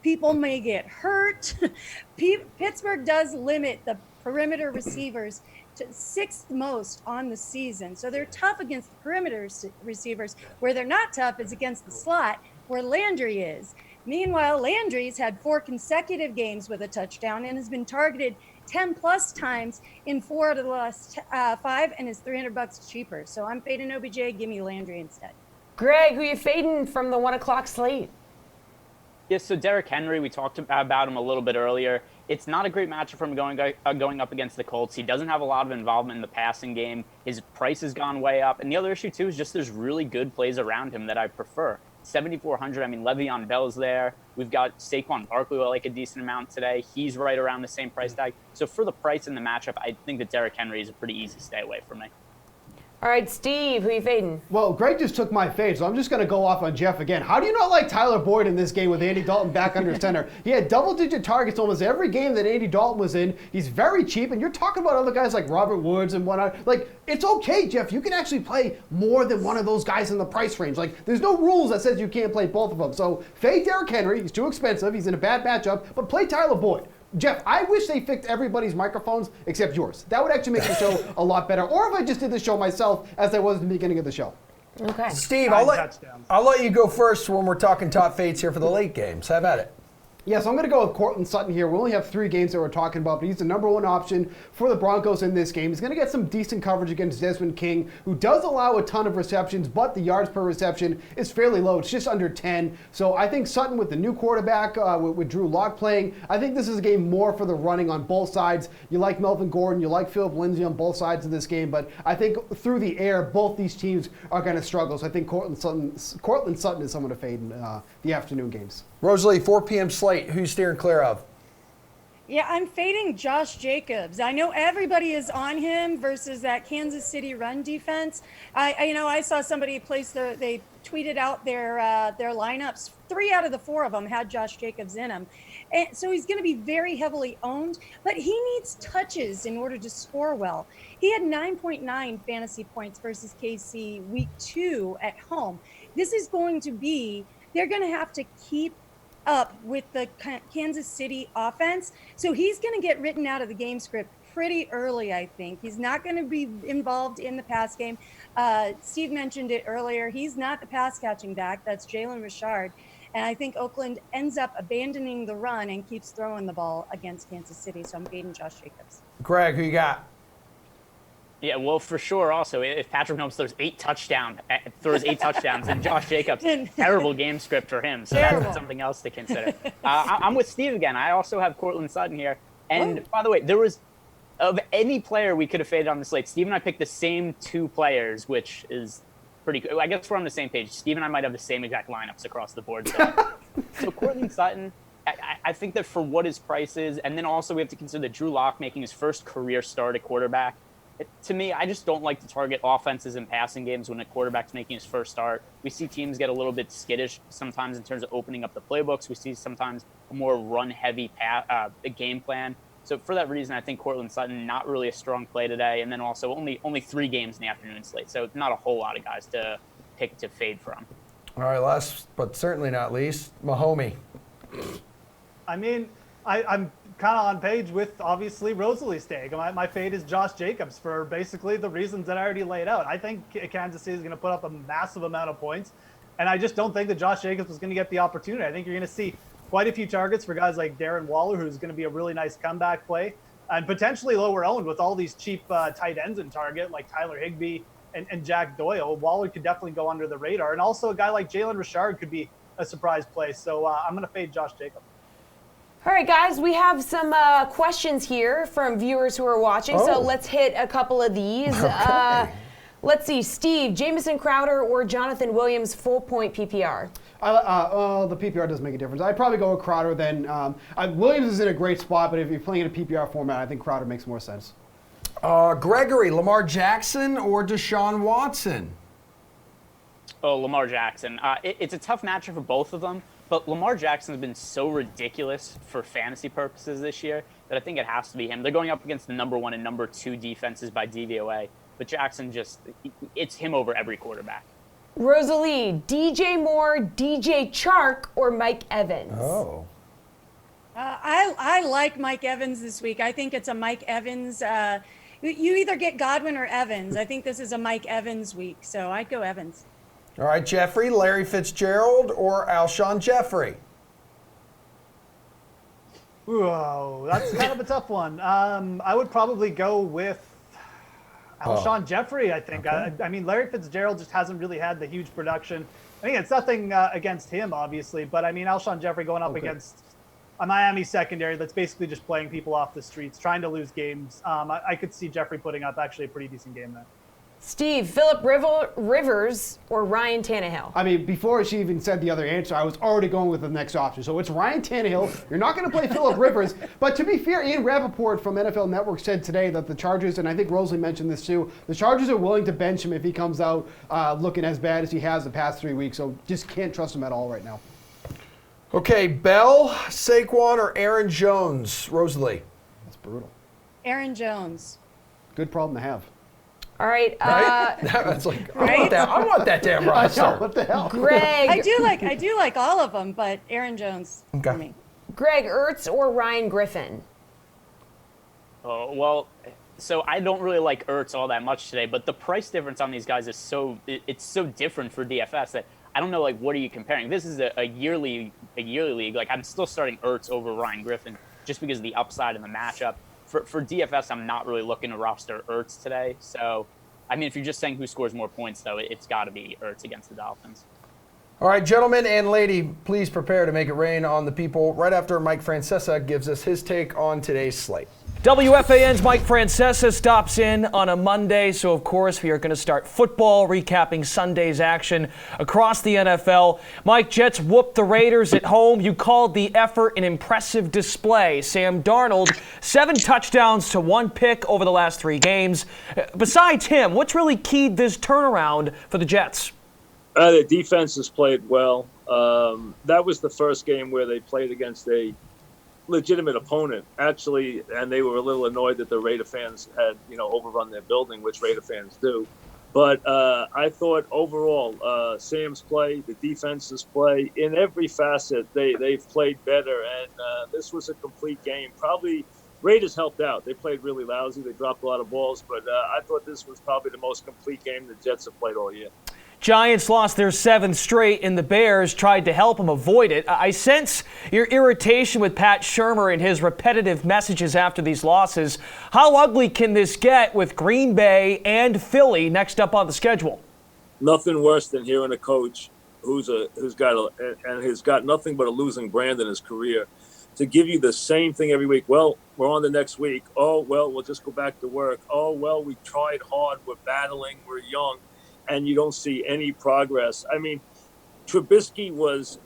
People may get hurt. Pittsburgh does limit the perimeter receivers to 6th most on the season. So they're tough against the perimeter receivers. Where they're not tough is against the slot, where Landry is. Meanwhile, Landry's had 4 consecutive games with a touchdown and has been targeted 10 plus times in 4 out of the last 5 and is $300 cheaper. So I'm fading OBJ. Give me Landry instead. Greg, who you fading from the 1 o'clock slate? Yes, so Derrick Henry, we talked about him a little bit earlier. It's not a great matchup for him going up against the Colts. He doesn't have a lot of involvement in the passing game. His price has gone way up. And the other issue, too, is just there's really good plays around him that I prefer. 7,400, I mean, Le'Veon Bell's there. We've got Saquon Barkley, who I like a decent amount today. He's right around the same price tag. So for the price and the matchup, I think that Derrick Henry is a pretty easy stay away for me. All right, Steve, who you fading? Well, Greg just took my fade, so I'm just going to go off on Jeff again. How do you not like Tyler Boyd in this game with Andy Dalton back under center? He had double-digit targets almost every game that Andy Dalton was in. He's very cheap, and you're talking about other guys like Robert Woods and whatnot. Like, it's okay, Jeff. You can actually play more than one of those guys in the price range. Like, there's no rules that says you can't play both of them. So, fade Derrick Henry. He's too expensive. He's in a bad matchup. But play Tyler Boyd. Jeff, I wish they fixed everybody's microphones except yours. That would actually make the show a lot better. Or if I just did the show myself as I was in the beginning of the show. Okay. Steve, I'll let you go first when we're talking top fades here for the late games. Have at it. Yeah, so I'm going to go with Courtland Sutton here. We only have 3 games that we're talking about, but he's the number 1 option for the Broncos in this game. He's going to get some decent coverage against Desmond King, who does allow a ton of receptions, but the yards per reception is fairly low. It's just under 10. So I think Sutton with the new quarterback, with Drew Lock playing, I think this is a game more for the running on both sides. You like Melvin Gordon, you like Philip Lindsay on both sides of this game, but I think through the air, both these teams are going to struggle. So I think Courtland Sutton is someone to fade in the afternoon games. Rosalie, 4 p.m. slate. Who's steering clear of? Yeah, I'm fading Josh Jacobs. I know everybody is on him versus that Kansas City run defense. I saw somebody they tweeted out their lineups. 3 out of the 4 of them had Josh Jacobs in them. And so he's going to be very heavily owned, but he needs touches in order to score well. He had 9.9 fantasy points versus KC week 2 at home. This is going to be, they're going to have to keep up with the Kansas City offense. So he's going to get written out of the game script pretty early, I think. He's not going to be involved in the pass game. Steve mentioned it earlier. He's not the pass catching back. That's Jalen Richard. And I think Oakland ends up abandoning the run and keeps throwing the ball against Kansas City. So I'm fading Josh Jacobs. Greg, who you got? Yeah, well, for sure. Also, if Patrick Mahomes throws 8 touchdowns, and Josh Jacobs, terrible game script for him. So that's something else to consider. I'm with Steve again. I also have Courtland Sutton here. And by the way, there was of any player we could have faded on the slate. Steve and I picked the same 2 players, which is pretty good. I guess we're on the same page. Steve and I might have the same exact lineups across the board. So Courtland Sutton, I think that for what his price is, and then also we have to consider that Drew Lock making his first career start at quarterback. To me, I just don't like to target offenses in passing games when a quarterback's making his first start. We see teams get a little bit skittish sometimes in terms of opening up the playbooks. We see sometimes a more run-heavy game plan. So for that reason, I think Courtland Sutton, not really a strong play today. And then also only 3 games in the afternoon slate. So not a whole lot of guys to pick to fade from. All right, last but certainly not least, Mahomie. I mean, I'm kind of on page with, obviously, Rosalie's take. My fade is Josh Jacobs for basically the reasons that I already laid out. I think Kansas City is going to put up a massive amount of points, and I just don't think that Josh Jacobs was going to get the opportunity. I think you're going to see quite a few targets for guys like Darren Waller, who's going to be a really nice comeback play. and potentially lower owned with all these cheap tight ends in target like Tyler Higbee and Jack Doyle. Waller could definitely go under the radar. And also a guy like Jalen Richard could be a surprise play. So I'm going to fade Josh Jacobs. All right, guys, we have some questions here from viewers who are watching, so let's hit a couple of these. Okay. Let's see, Steve, Jamison Crowder or Jonathan Williams, full point PPR? The PPR doesn't make a difference. I'd probably go with Crowder then. Williams is in a great spot, but if you're playing in a PPR format, I think Crowder makes more sense. Gregory, Lamar Jackson or Deshaun Watson? Oh, Lamar Jackson. It's a tough matchup for both of them, but Lamar Jackson has been so ridiculous for fantasy purposes this year that I think it has to be him. They're going up against the number 1 and number 2 defenses by DVOA, but Jackson it's him over every quarterback. Rosalie, DJ Moore, DJ Chark, or Mike Evans? Oh. I like Mike Evans this week. I think it's a Mike Evans. You either get Godwin or Evans. I think this is a Mike Evans week, so I'd go Evans. All right, Jeffrey, Larry Fitzgerald or Alshon Jeffrey? Whoa, that's kind of a tough one. I would probably go with Alshon Jeffrey, I think. Okay. I mean, Larry Fitzgerald just hasn't really had the huge production. I mean, it's nothing against him, obviously, but I mean, Alshon Jeffrey going up against a Miami secondary that's basically just playing people off the streets, trying to lose games. I could see Jeffrey putting up actually a pretty decent game there. Steve, Phillip Rivers or Ryan Tannehill? I mean, before she even said the other answer, I was already going with the next option. So it's Ryan Tannehill. You're not going to play Phillip Rivers. But to be fair, Ian Rappaport from NFL Network said today that the Chargers, and I think Rosalie mentioned this too, the Chargers are willing to bench him if he comes out looking as bad as he has the past 3 weeks. So just can't trust him at all right now. Okay, Bell, Saquon, or Aaron Jones? Rosalie. That's brutal. Aaron Jones. Good problem to have. All right. Right? That's like, I want that damn roster. What the hell? Greg. I do like all of them, but Aaron Jones for me. Greg Ertz or Ryan Griffin? Oh, well, so I don't really like Ertz all that much today, but the price difference on these guys is so different for DFS that I don't know, like, what are you comparing? This is a yearly league. Like, I'm still starting Ertz over Ryan Griffin just because of the upside in the matchup. For DFS, I'm not really looking to roster Ertz today. So, I mean, if you're just saying who scores more points, though, it's got to be Ertz against the Dolphins. All right, gentlemen and lady, please prepare to make it rain on the people right after Mike Francesa gives us his take on today's slate. WFAN's Mike Francesa stops in on a Monday, so of course we are going to start football, recapping Sunday's action across the NFL. Mike, Jets whooped the Raiders at home. You called the effort an impressive display. Sam Darnold, 7 touchdowns to 1 pick over the last 3 games. Besides him, what's really keyed this turnaround for the Jets? The defense has played well. That was the first game where they played against a legitimate opponent, actually, and they were a little annoyed that the Raider fans had, overrun their building, which Raider fans do. But I thought overall, Sam's play, the defense's play, in every facet, they've played better, and this was a complete game. Probably Raiders helped out. They played really lousy. They dropped a lot of balls, but I thought this was probably the most complete game the Jets have played all year. Giants lost their 7th straight, and the Bears tried to help them avoid it. I sense your irritation with Pat Shurmur and his repetitive messages after these losses. How ugly can this get with Green Bay and Philly next up on the schedule? Nothing worse than hearing a coach who's got nothing but a losing brand in his career to give you the same thing every week. Well, we're on the next week. Oh, well, we'll just go back to work. Oh, well, we tried hard. We're battling. We're young. And you don't see any progress. I mean, Trubisky was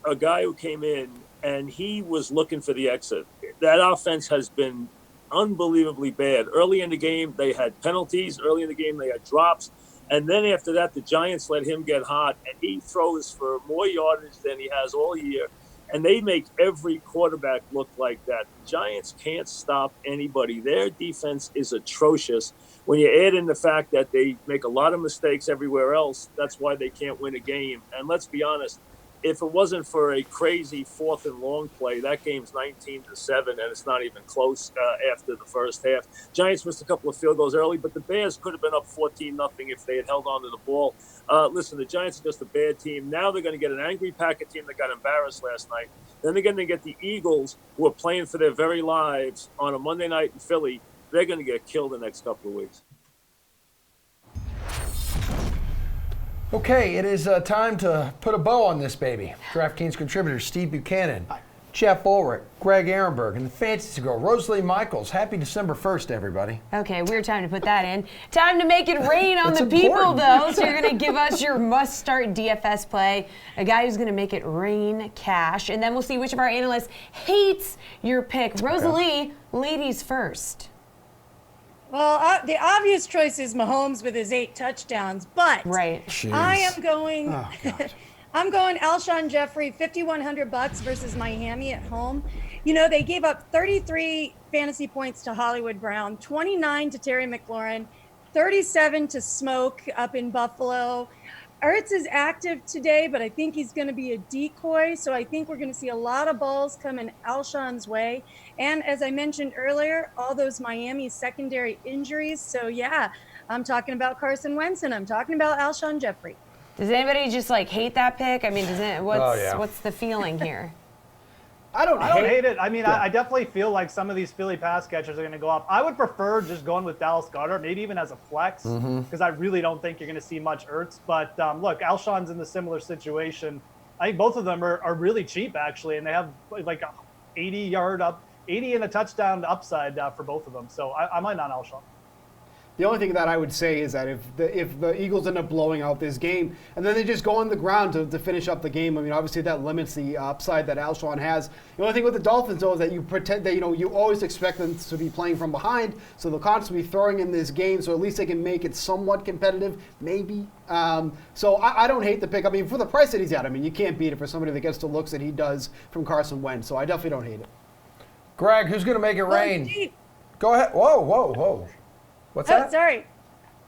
a guy who came in and he was looking for the exit. That offense has been unbelievably bad. Early in the game, they had penalties. Early in the game, they had drops. And then after that, the Giants let him get hot, and he throws for more yardage than he has all year. And they make every quarterback look like that. The Giants can't stop anybody. Their defense is atrocious. When you add in the fact that they make a lot of mistakes everywhere else, that's why they can't win a game. And let's be honest, if it wasn't for a crazy 4th and long play, that game's 19-7, and it's not even close after the first half. Giants missed a couple of field goals early, but the Bears could have been up 14-0 if they had held on to the ball. Listen, the Giants are just a bad team. Now they're going to get an angry Packer team that got embarrassed last night. Then they're going to get the Eagles, who are playing for their very lives on a Monday night in Philly. They're going to get killed the next couple of weeks. Okay, it is time to put a bow on this baby. DraftKings contributors Steve Buchanan, Jeff Ulrich, Greg Ehrenberg, and the Fantasy Girl, Rosalie Michaels. Happy December 1st, everybody. Okay, weird time to put that in. Time to make it rain on the people, important. though. So you're going to give us your must-start DFS play, a guy who's going to make it rain cash, and then we'll see which of our analysts hates your pick. Rosalie, ladies first. Well, the obvious choice is Mahomes with his 8 touchdowns, but Jeez. I am going. Oh, God. I'm going Alshon Jeffrey, $5,100 versus Miami at home. You know, they gave up 33 fantasy points to Hollywood Brown, 29 to Terry McLaurin, 37 to Smoke up in Buffalo. Ertz is active today, but I think he's going to be a decoy. So I think we're going to see a lot of balls coming Alshon's way. And as I mentioned earlier, all those Miami secondary injuries. So yeah, I'm talking about Carson Wentz and I'm talking about Alshon Jeffrey. Does anybody just hate that pick? I mean, what's the feeling here? I don't hate it. I mean, I definitely feel like some of these Philly pass catchers are going to go up. I would prefer just going with Dallas Goedert, maybe even as a flex, because I really don't think you're going to see much Ertz. But look, Alshon's in a similar situation. I think both of them are really cheap, actually, and they have like a 80 and a touchdown upside for both of them. So I might not Alshon. The only thing that I would say is that if the Eagles end up blowing out this game and then they just go on the ground to finish up the game, I mean, obviously that limits the upside that Alshon has. The only thing with the Dolphins, though, is that you pretend that, you always expect them to be playing from behind, so they'll constantly be throwing in this game, so at least they can make it somewhat competitive, maybe. So I don't hate the pick. I mean, for the price that he's at, I mean, you can't beat it for somebody that gets the looks that he does from Carson Wentz, so I definitely don't hate it. Greg, who's going to make it rain? Go ahead. Whoa. What's that? Sorry.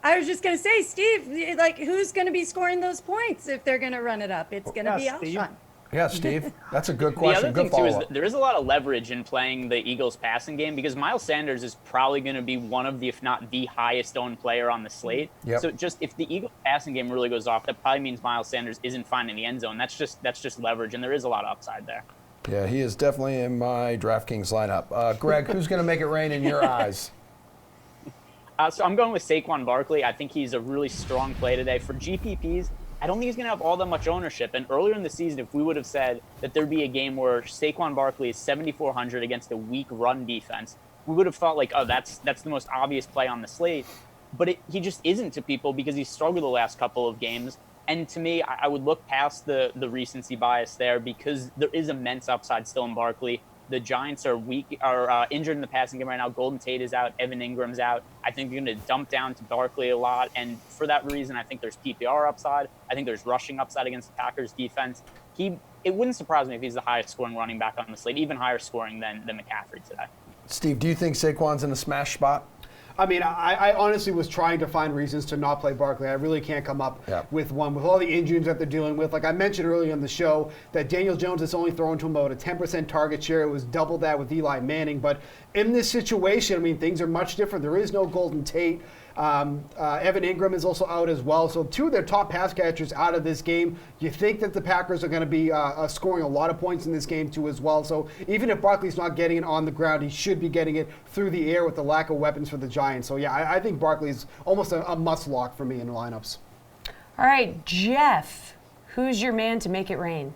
I was just going to say, Steve, who's going to be scoring those points if they're going to run it up? It's going to be Alshon. Yeah, Steve. That's a good question. The other thing, too, is there is a lot of leverage in playing the Eagles passing game because Miles Sanders is probably going to be one of the, if not the highest owned player on the slate. Yep. So just if the Eagles passing game really goes off, that probably means Miles Sanders isn't finding the end zone. That's just leverage, and there is a lot of upside there. Yeah, he is definitely in my DraftKings lineup. Greg, who's going to make it rain in your eyes? So I'm going with Saquon Barkley. I think he's a really strong play today. For GPPs, I don't think he's going to have all that much ownership. And earlier in the season, if we would have said that there'd be a game where Saquon Barkley is 7,400 against a weak run defense, we would have thought that's the most obvious play on the slate. But he just isn't to people because he's struggled the last couple of games. And to me, I would look past the recency bias there because there is immense upside still in Barkley. The Giants are injured in the passing game right now. Golden Tate is out. Evan Ingram's out. I think they're going to dump down to Barkley a lot. And for that reason, I think there's PPR upside. I think there's rushing upside against the Packers defense. It wouldn't surprise me if he's the highest scoring running back on the slate, even higher scoring than McCaffrey today. Steve, do you think Saquon's in a smash spot? I mean, I honestly was trying to find reasons to not play Barkley. I really can't come up with one. With all the injuries that they're dealing with, like I mentioned earlier in the show, that Daniel Jones has only thrown to him about a 10% target share. It was double that with Eli Manning. But in this situation, I mean, things are much different. There is no Golden Tate. Evan Ingram is also out as well. So two of their top pass catchers out of this game. You think that the Packers are going to be scoring a lot of points in this game too as well. So even if Barkley's not getting it on the ground, he should be getting it through the air with the lack of weapons for the Giants. So yeah, I think Barkley's almost a must lock for me in the lineups. All right, Jeff, who's your man to make it rain?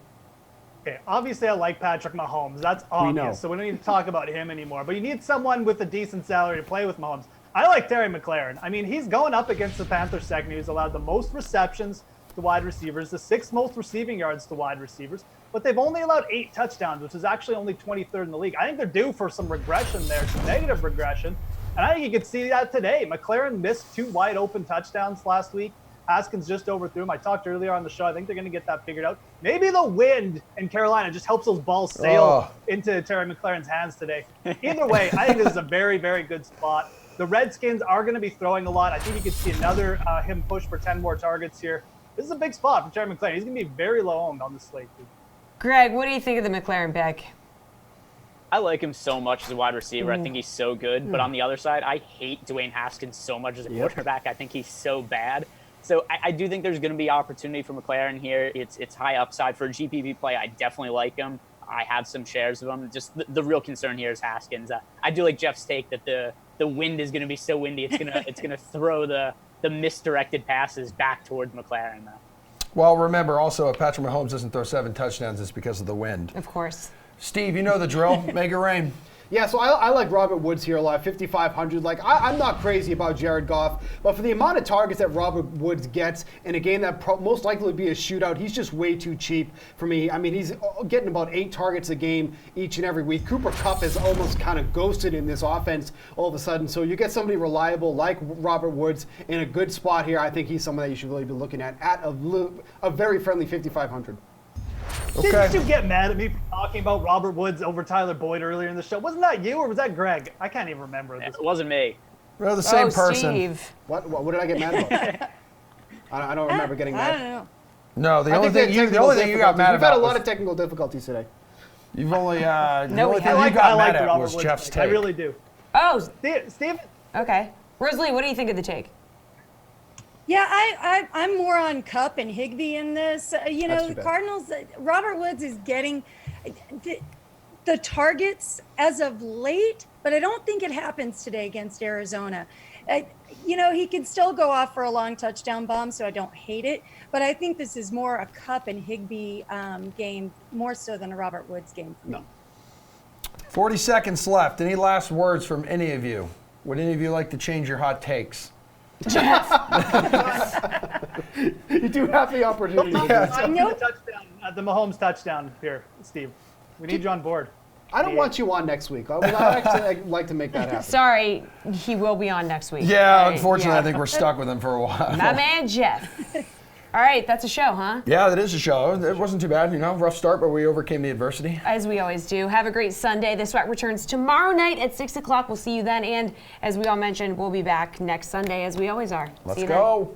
Okay, obviously I like Patrick Mahomes. That's obvious. So we don't need to talk about him anymore. But you need someone with a decent salary to play with Mahomes. I like Terry McLaurin. I mean, he's going up against the Panthers secondary. He's allowed the most receptions to wide receivers, the 6th most receiving yards to wide receivers, but they've only allowed 8 touchdowns, which is actually only 23rd in the league. I think they're due for some regression there, some negative regression, and I think you could see that today. McLaurin missed 2 wide open touchdowns last week. Haskins just overthrew him. I talked earlier on the show. I think they're going to get that figured out. Maybe the wind in Carolina just helps those balls sail into Terry McLaurin's hands today. Either way, I think this is a very, very good spot. The Redskins are going to be throwing a lot. I think you could see another him push for 10 more targets here. This is a big spot for Terry McLaurin. He's going to be very low owned on the slate. Greg, what do you think of the McLaurin pick? I like him so much as a wide receiver. I think he's so good. But on the other side, I hate Dwayne Haskins so much as a quarterback. I think he's so bad. So I do think there's going to be opportunity for McLaurin here. It's high upside for a GPP play. I definitely like him. I have some shares of him. Just the real concern here is Haskins. I do like Jeff's take that the wind is going to be so windy it's gonna throw the misdirected passes back towards McLaurin. Well, remember also, if Patrick Mahomes doesn't throw 7 touchdowns, it's because of the wind. Of course. Steve, you know the drill. Make it rain. Yeah, so I like Robert Woods here a lot, 5,500. Like, I'm not crazy about Jared Goff, but for the amount of targets that Robert Woods gets in a game that most likely would be a shootout, he's just way too cheap for me. I mean, he's getting about 8 targets a game each and every week. Cooper Kupp has almost kind of ghosted in this offense all of a sudden. So you get somebody reliable like Robert Woods in a good spot here. I think he's someone that you should really be looking at a very friendly 5,500. Okay. Didn't you get mad at me for talking about Robert Woods over Tyler Boyd earlier in the show? Wasn't that you or was that Greg? I can't even remember. It wasn't me. We're the same person. Steve. What did I get mad about? I don't remember getting mad. I don't know. No, the only thing you got mad You've about had a lot of technical difficulties today. You've only the No, only we thing haven't. you got mad the at Robert was Woods Jeff's pick. take. I really do. Oh, Steve? okay. Rosalie, what do you think of the take? Yeah, I'm more on Kupp and Higbee in this. The Cardinals, Robert Woods is getting the targets as of late, but I don't think it happens today against Arizona. He can still go off for a long touchdown bomb, so I don't hate it. But I think this is more a Kupp and Higbee game, more so than a Robert Woods game for me. 40 seconds left. Any last words from any of you? Would any of you like to change your hot takes? Jeff. You do have the opportunity. The Mahomes touchdown here, Steve. We need you on board. I don't want you on next week. I'd actually like to make that happen. Sorry, he will be on next week. Yeah, unfortunately, I think we're stuck with him for a while. My man, Jeff. All right, that's a show, huh? Yeah, that is a show. It wasn't too bad, rough start, but we overcame the adversity. As we always do. Have a great Sunday. The Sweat returns tomorrow night at 6 o'clock. We'll see you then. And as we all mentioned, we'll be back next Sunday as we always are. Let's go.